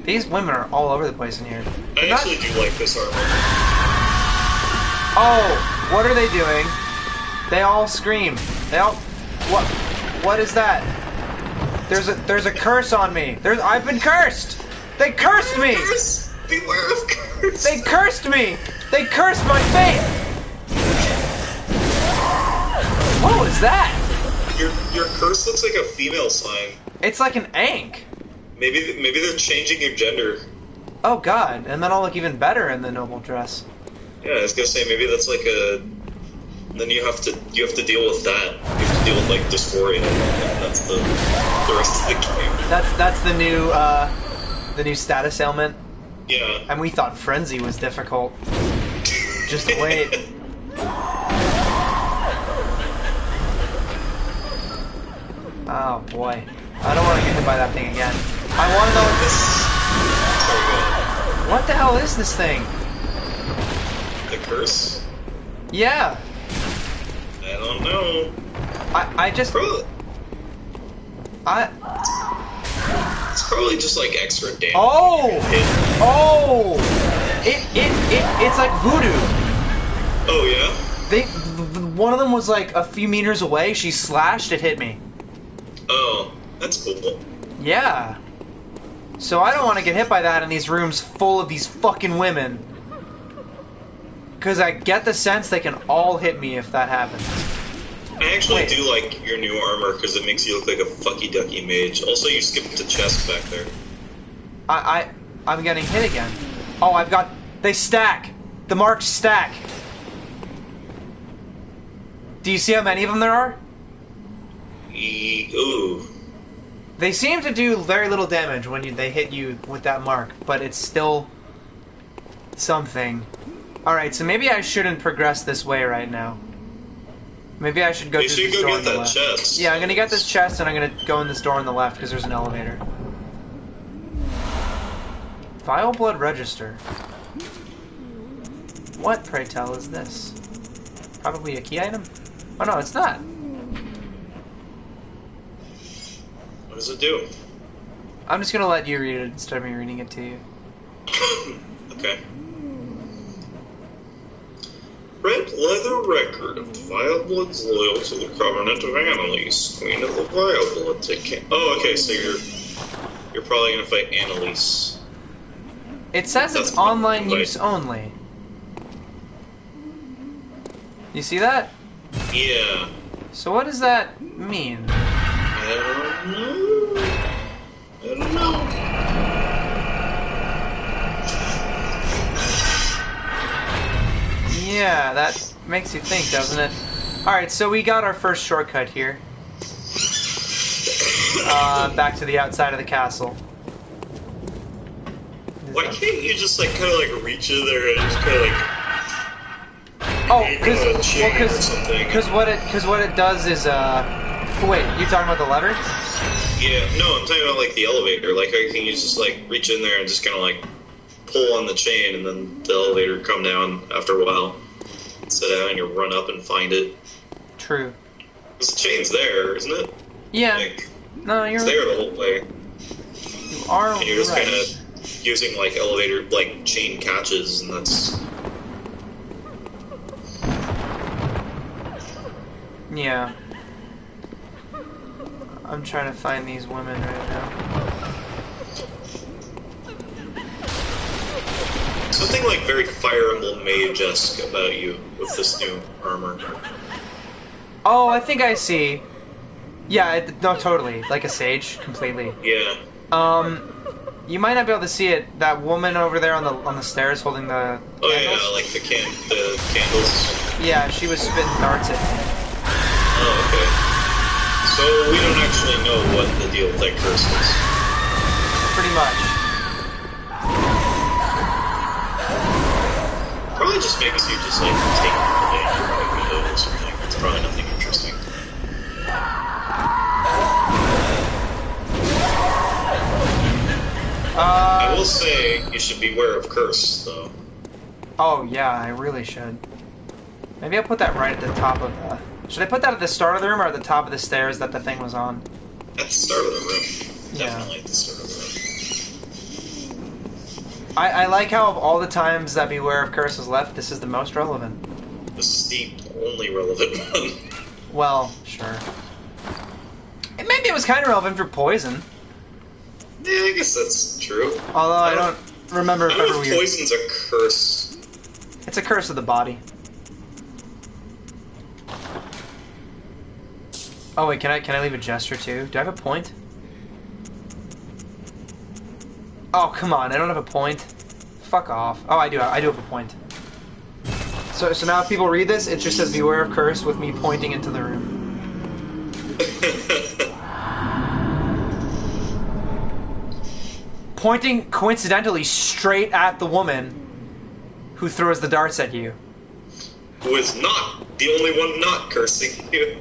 These women are all over the place in here. I actually do like this armor. Oh, what are they doing? They all scream. They all. What is that? There's a curse on me. I've been cursed. They cursed me. Curse! Beware of curse! They cursed me. They cursed my faith. What was that? Your curse looks like a female sign. It's like an ankh. Maybe they're changing your gender. Oh God! And then I'll look even better in the noble dress. Yeah, I was gonna say maybe that's like a. Then you have to deal with that. You have to deal with like dysphoria. And that's the rest of the game. That's the new status ailment. Yeah. And we thought frenzy was difficult. Just wait. Oh boy. I don't want to get hit by that thing again. I want to know what this... What the hell is this thing? The curse? Yeah. I don't know. I just... Probably, it's probably just like extra damage. Oh! It's like voodoo. Oh yeah? One of them was like a few meters away. She slashed. It hit me. Oh, that's cool. Yeah. So I don't want to get hit by that in these rooms full of these fucking women. Because I get the sense they can all hit me if that happens. I actually do like your new armor because it makes you look like a fucky ducky mage. Also, you skipped the chest back there. I'm getting hit again. Oh, they stack. The marks stack. Do you see how many of them there are? Ooh. They seem to do very little damage when they hit you with that mark, but it's still something. Alright, so maybe I shouldn't progress this way right now. Maybe I should go through this door on the left. Chest. Yeah, I'm gonna get this chest and I'm gonna go in this door on the left because there's an elevator. Vile Blood Register. What, pray tell, is this? Probably a key item? Oh no, it's not. What does it do? I'm just gonna let you read it instead of me reading it to you. Okay. Red leather record of the Vile Blood's loyal to the Covenant of Annalise, Queen of the Vile Blood. Oh, okay, so you're probably gonna fight Annalise. It says it's online use only. You see that? Yeah. So what does that mean? I don't know. Yeah, that makes you think, doesn't it? Alright, so we got our first shortcut here. Back to the outside of the castle. Why can't you just like kind of like reach in there and just kind of like... Oh, because what it does is wait, you talking about the lever? Yeah, no, I'm talking about like the elevator. Like, how can you just like reach in there and just kind of like pull on the chain, and then the elevator come down after a while, instead of having to run up and find it. True. Because the chain's there, isn't it? Yeah. Like, No, you're it's there the whole way. You are And you're just right. kind of using like elevator, like chain catches, and that's. Yeah. I'm trying to find these women right now. Something like very Fire Emblem Mage-esque about you with this new armor. Oh, I think I see. Yeah, no, totally. Like a sage, completely. Yeah. You might not be able to see it. That woman over there on the stairs holding the Oh candles? yeah, like the candles. Yeah, she was spitting darts at me. Oh, okay. So we don't actually know what the deal with that curse is. Pretty much. Probably just makes you just like take the damage or something. It's probably nothing interesting. I will say you should beware of curse, though. Oh yeah, I really should. Maybe I'll put that right at the top of the... Should I put that at the start of the room or at the top of the stairs that the thing was on? At the start of the room. Yeah. Definitely at the start of the room. I like how of all the times that Beware of Curse is left, this is the most relevant. This is the only relevant one. Well, sure. And maybe it was kind of relevant for Poison. Yeah, I guess that's true. Although I don't remember if I don't ever know if we... poison's a curse. It's a curse of the body. Oh wait, can I leave a gesture too? Do I have a point? Oh come on, I don't have a point. Fuck off. Oh, I do have a point. So now if people read this, it just says Beware of Curse with me pointing into the room. Pointing coincidentally straight at the woman who throws the darts at you. Who is not the only one not cursing you.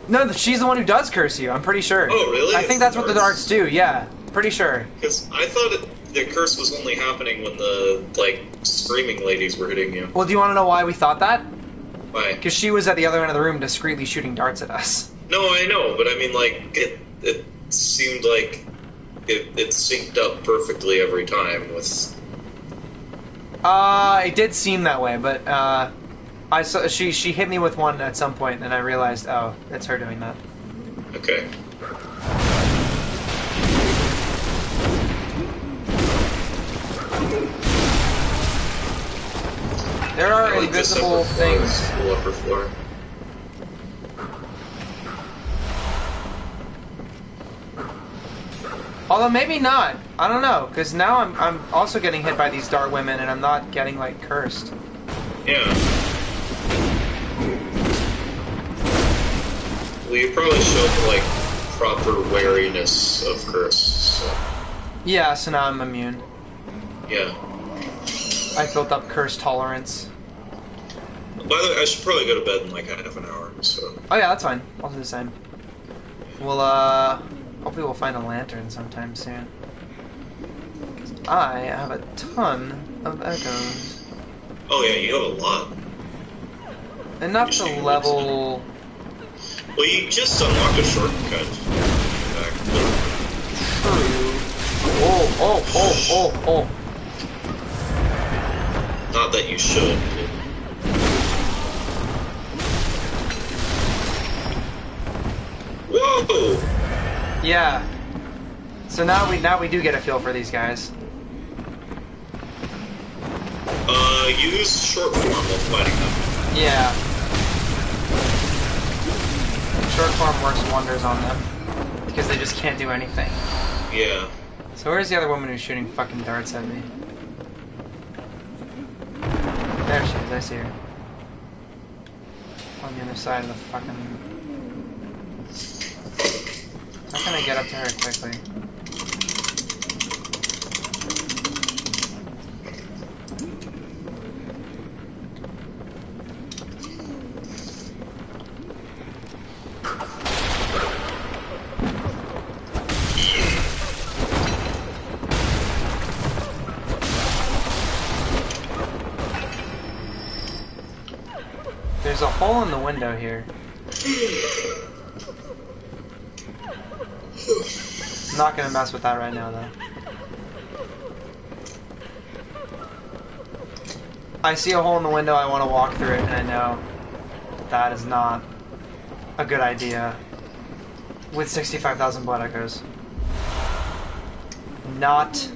No, she's the one who does curse you, I'm pretty sure. Oh, really? I think that's what the darts do, yeah. Pretty sure. Because I thought the curse was only happening when the, like, screaming ladies were hitting you. Well, do you want to know why we thought that? Why? Because she was at the other end of the room discreetly shooting darts at us. No, I know, but I mean, like, it seemed like it synced up perfectly every time with... It did seem that way, but, I saw she hit me with one at some point, and I realized, oh, it's her doing that. Okay. There are invisible things. The upper floor. Although maybe not. I don't know, because now I'm also getting hit by these dart women, and I'm not getting like cursed. Yeah. Well, you probably showed like proper wariness of curse. So. Yeah, so now I'm immune. Yeah. I built up curse tolerance. By the way, I should probably go to bed in like half an hour. So. Oh yeah, that's fine. I'll do the same. We'll hopefully we'll find a lantern sometime soon. 'Cause I have a ton of echoes. Oh yeah, you have a lot. Enough to level. Well, you just unlocked a shortcut. True. Oh. Not that you should. Whoa! Yeah. So now we do get a feel for these guys. Use short form while fighting them. Yeah. Short form works wonders on them because they just can't do anything. Yeah. So where's the other woman who's shooting fucking darts at me? There she is, I see her. On the other side of the fucking... How can I get up to her quickly? There's a hole in the window here. I'm not gonna mess with that right now, though. I see a hole in the window, I want to walk through it, and I know that is not a good idea. With 65,000 blood echoes. Not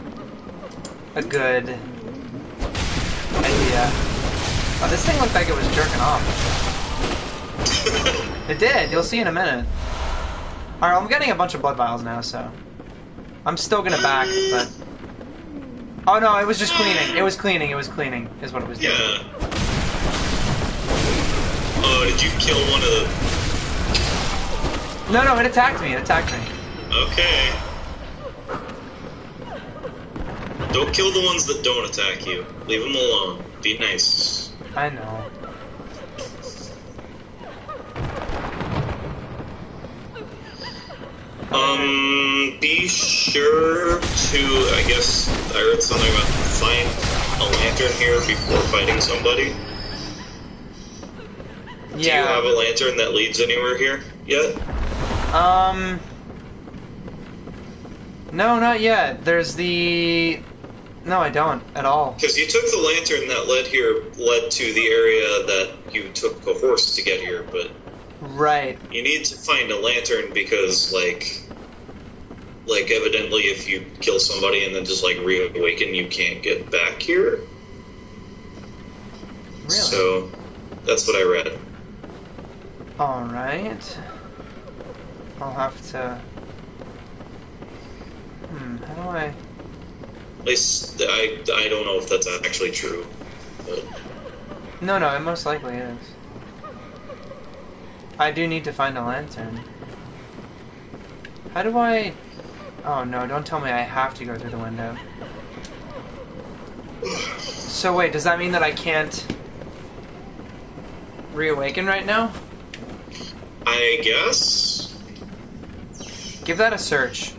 a good idea. Oh, this thing looked like it was jerking off. It did, you'll see in a minute. Alright, I'm getting a bunch of blood vials now, so... I'm still gonna back, but... Oh no, it was just cleaning. It was cleaning, is what it was doing. Yeah. Oh, did you kill one of the... No, it attacked me, Okay. Don't kill the ones that don't attack you. Leave them alone. Be nice. I know. Be sure to, I guess, I heard something about find a lantern here before fighting somebody. Yeah. Do you have a lantern that leads anywhere here yet? No, not yet. There's the... No, I don't, at all. Because you took the lantern that led to the area that you took a horse to get here, but... Right. You need to find a lantern because, like, evidently if you kill somebody and then just, like, reawaken, you can't get back here. Really? So, that's what I read. Alright. I'll have to... how do I... At least, I don't know if that's actually true. But... No, it most likely is. I do need to find a lantern. How do I... Oh no, don't tell me I have to go through the window. So wait, does that mean that I can't reawaken right now? I guess? Give that a search.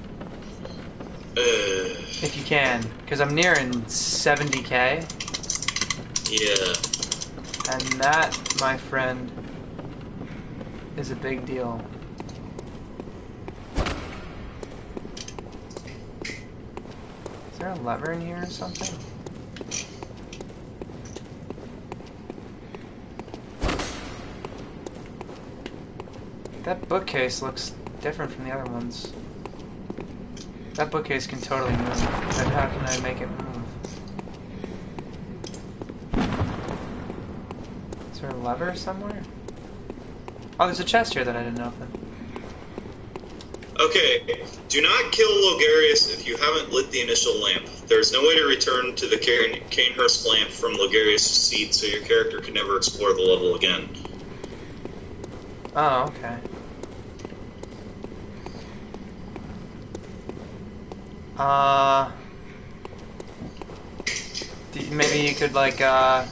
If you can, because I'm nearing 70k. Yeah. And that, my friend, is a big deal. Is there a lever in here or something? That bookcase looks different from the other ones. That bookcase can totally move, but how can I make it move? Is there a lever somewhere? Oh, there's a chest here that I didn't open. Okay, do not kill Logarius if you haven't lit the initial lamp. There's no way to return to the Cainhurst lamp from Logarius' seat, so your character can never explore the level again. Oh, okay. Maybe you could, like, I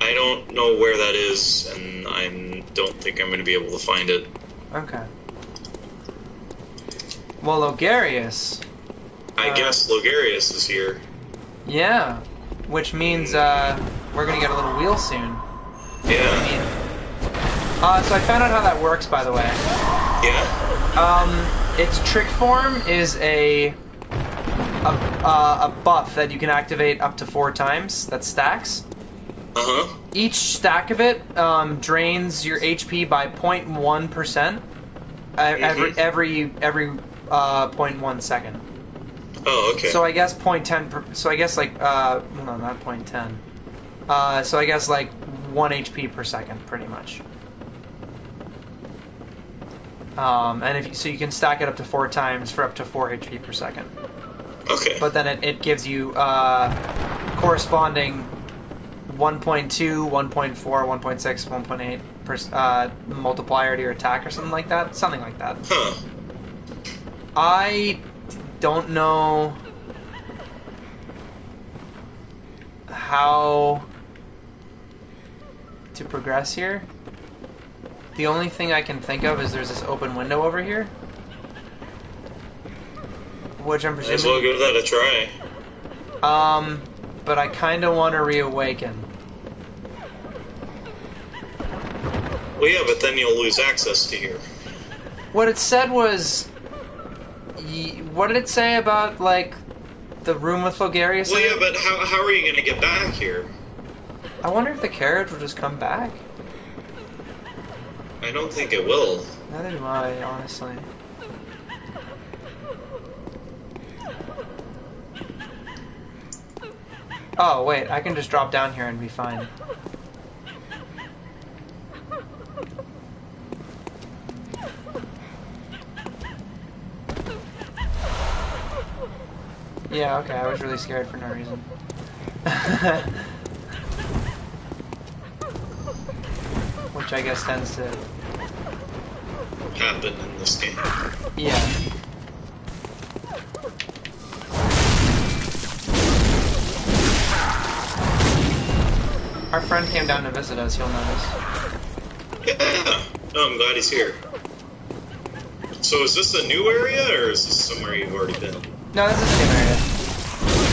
don't know where that is, and I don't think I'm going to be able to find it. Okay. Well, Logarius... I guess Logarius is here. Yeah. Which means, we're gonna get a little wheel soon. Yeah. So I found out how that works, by the way. Yeah? Its trick form is a buff that you can activate up to 4 times, that stacks. Uh-huh. Each stack of it drains your HP by 0.1% every 0.1 second. Oh, okay. So I guess 0.10. So I guess like no, not 0.10. So I guess like 1 HP per second, pretty much. And so you can stack it up to 4 times for up to 4 HP per second. Okay. But then it gives you corresponding 1.2, 1.4, 1.6, 1.8 multiplier to your attack or something like that. Something like that. Huh. I don't know how to progress here. The only thing I can think of is there's this open window over here, which I'm presuming... Might as well give that a try. But I kind of want to reawaken. Well, yeah, but then you'll lose access to here. What it said was... What did it say about, like, the room with Fulgarius Well, in yeah, it? but how are you going to get back here? I wonder if the carriage will just come back. I don't think it will. Neither do I, honestly. Oh, wait, I can just drop down here and be fine. Yeah, okay, I was really scared for no reason. Which I guess tends to happen in this game. Yeah. Our friend came down to visit us, you'll notice. Yeah. Oh, I'm glad he's here. So is this a new area, or is this somewhere you've already been? No, this is a new area.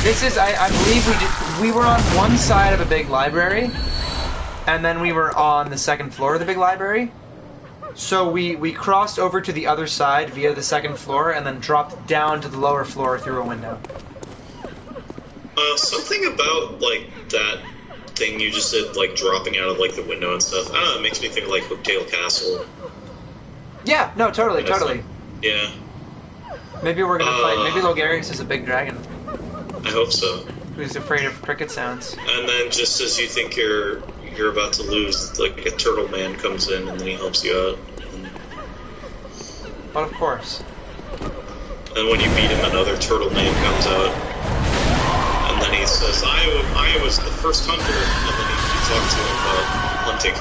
This is, I believe we were on one side of a big library, and then we were on the second floor of the big library. So we crossed over to the other side via the second floor, and then dropped down to the lower floor through a window. Something about, like, that thing you just did, like, dropping out of, like, the window and stuff. I don't know, it makes me think of, like, Hooktail Castle. Yeah, no, totally. Yeah. Maybe we're gonna fight. Maybe Logarius is a big dragon. I hope so. Who's afraid of cricket sounds. And then just as you think you're about to lose, like, a turtle man comes in and then he helps you out. But of course. And when you beat him, another turtle man comes out. And then he says, I was the first hunter. And then you talk to him about hunting.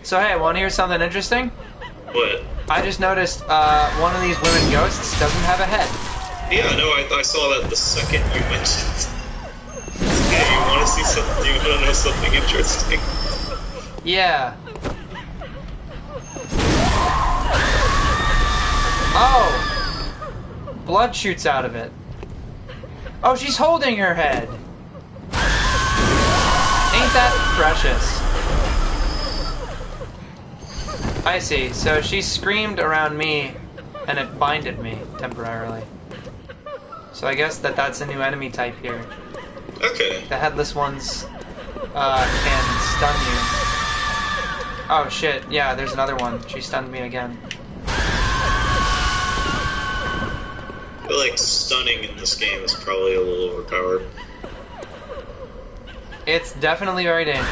So hey, wanna hear something interesting? What? I just noticed one of these women ghosts doesn't have a head. Yeah, no, I saw that the second you mentioned. Yeah, you want to see something? You want to know something interesting? Yeah. Oh! Blood shoots out of it. Oh, she's holding her head. Ain't that precious? I see. So she screamed around me, and it binded me temporarily. So I guess that's a new enemy type here. Okay. The headless ones can stun you. Oh shit, yeah, there's another one. She stunned me again. I feel like stunning in this game is probably a little overpowered. It's definitely very dangerous.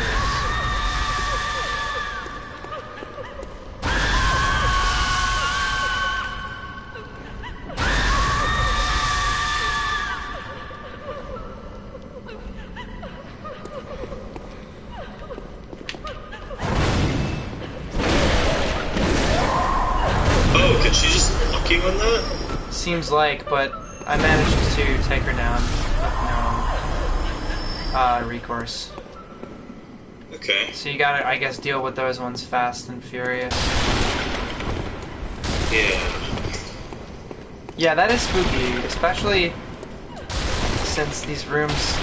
Oh, could she just block you on that? Seems like, but I managed to take her down with no recourse. Okay. So you gotta, I guess, deal with those ones fast and furious. Yeah. Yeah, that is spooky, especially since these rooms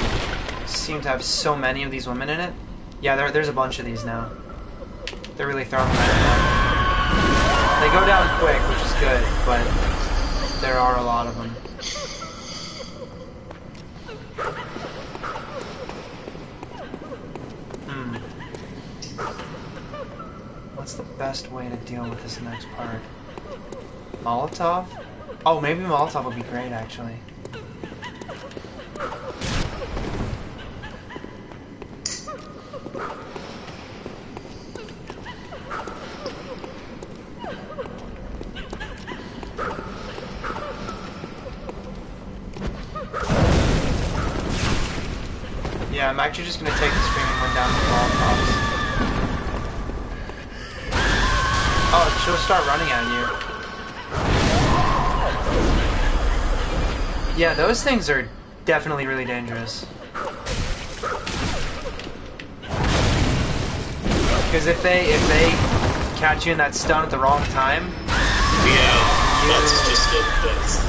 seem to have so many of these women in it. Yeah, there's a bunch of these now. They're really throwing them out. They go down quick, which is good, but there are a lot of them. What's the best way to deal with this next part? Molotov? Oh, maybe Molotov would be great, actually. Yeah, I'm actually just gonna take the screaming one down with Molotovs. Oh, she'll start running at you. Yeah, those things are definitely really dangerous. Because if they catch you in that stun at the wrong time, yeah, that's just that's.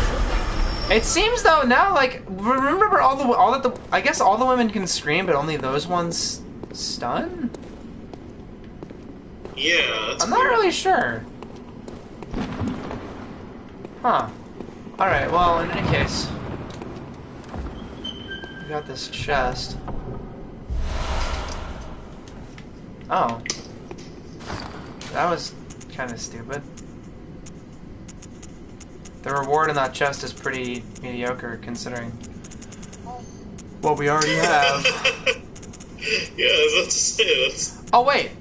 It seems though now, like, remember I guess all the women can scream, but only those ones stun? Yeah, that's I'm not weird. really sure. Huh. Alright, well, in any case, we got this chest. Oh. That was kind of stupid. The reward in that chest is pretty mediocre, considering what we already have. Yeah, I was about to say, that's... Oh, wait.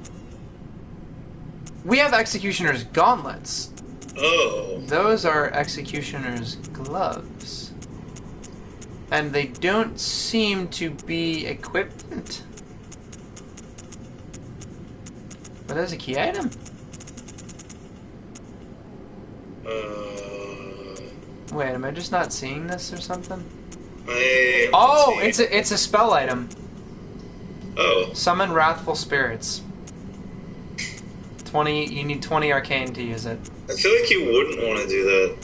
We have Executioner's gauntlets. Oh. Those are Executioner's gloves. And they don't seem to be equipment. But there's a key item. Wait, am I just not seeing this or something? Oh, it's a spell item. Oh. Summon Wrathful Spirits. 20. You need 20 arcane to use it. I feel like you wouldn't want to do that.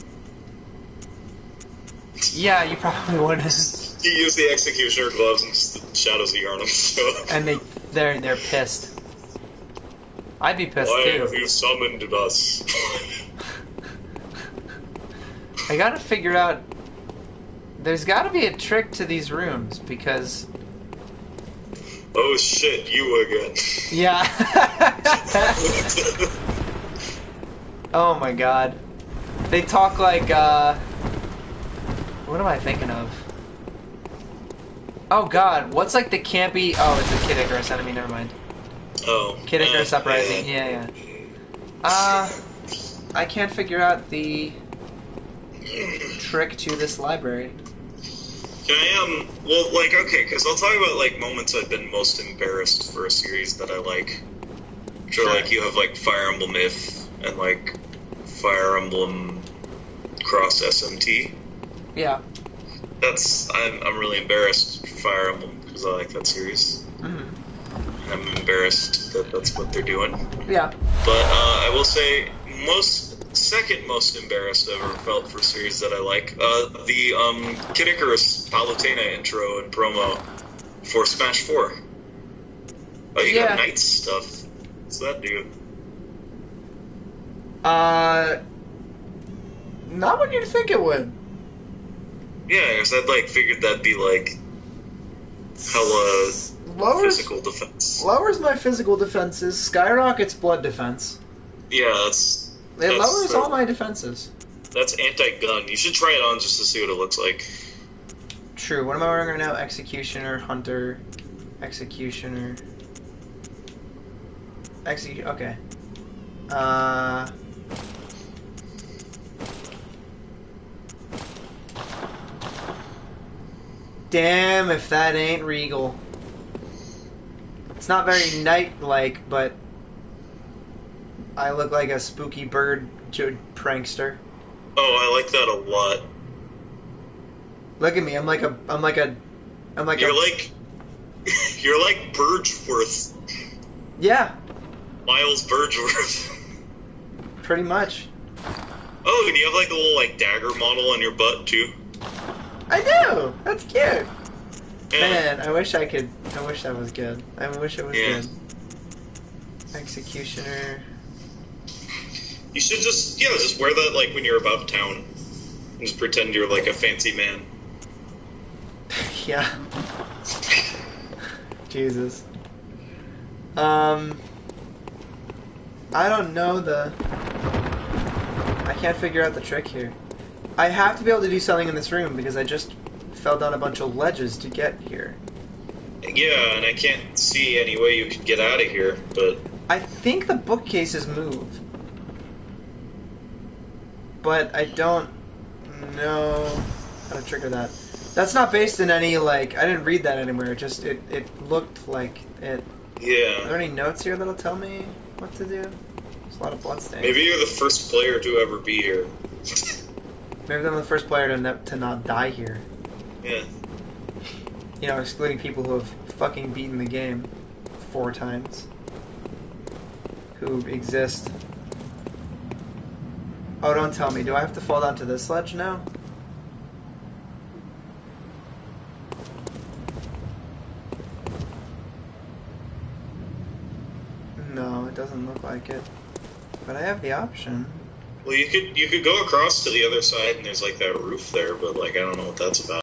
Yeah, you probably wouldn't. You use the Executioner gloves and just the Shadows of Yharnam. So. And they're pissed. I'd be pissed Why too. have you summoned us? I gotta figure out. There's gotta be a trick to these rooms because. Oh shit, you again. Yeah. Oh my god. They talk like, what am I thinking of? Oh god, what's like the campy... Oh, it's a Kid Icarus enemy, never mind. Oh. Kid Icarus Uprising, yeah. I can't figure out the trick to this library. Can I, well, like, okay, because I'll talk about, like, moments I've been most embarrassed for a series that I like. Sure, like, you have, like, Fire Emblem Myth and, like, Fire Emblem Cross SMT. Yeah. I'm really embarrassed for Fire Emblem because I like that series. Mm-hmm. I'm embarrassed that that's what they're doing. Yeah. But I will say, second most embarrassed I've ever felt for a series that I like, the Kid Icarus Palutena intro and promo for Smash 4. Oh, you got Knights stuff. What's that do? Not what you'd think it would. Yeah, because I'd like figured that'd be like hella physical defense. Lowers my physical defenses, skyrockets blood defense. Yeah, It lowers all my defenses. That's anti-gun. You should try it on just to see what it looks like. True. What am I wearing right now? Executioner, Hunter, Executioner. Okay. Damn if that ain't regal. It's not very knight-like, but I look like a spooky bird prankster. Oh, I like that a lot. Look at me. I'm like You're like Byrgenwerth. Yeah. Miles Byrgenwerth. Pretty much. Oh, and you have like a little like dagger model on your butt too. I do. That's cute. Yeah. Man, I wish that was good. I wish it was good. Executioner. You should just wear that like when you're about town. And just pretend you're like a fancy man. Yeah. Jesus. I don't know I can't figure out the trick here. I have to be able to do something in this room because I just fell down a bunch of ledges to get here. Yeah, and I can't see any way you could get out of here, but... I think the bookcases move. But I don't know how to trigger that. That's not based in any, like... I didn't read that anywhere. It looked like it... Yeah. Are there any notes here that'll tell me what to do? There's a lot of bloodstains. Maybe you're the first player to ever be here. Maybe I'm the first player to not die here. Yeah. You know, excluding people who have fucking beaten the game 4 times. Who exist. Oh, don't tell me. Do I have to fall down to this ledge now? No, it doesn't look like it. But I have the option. Well, you could go across to the other side, and there's like that roof there, but like I don't know what that's about.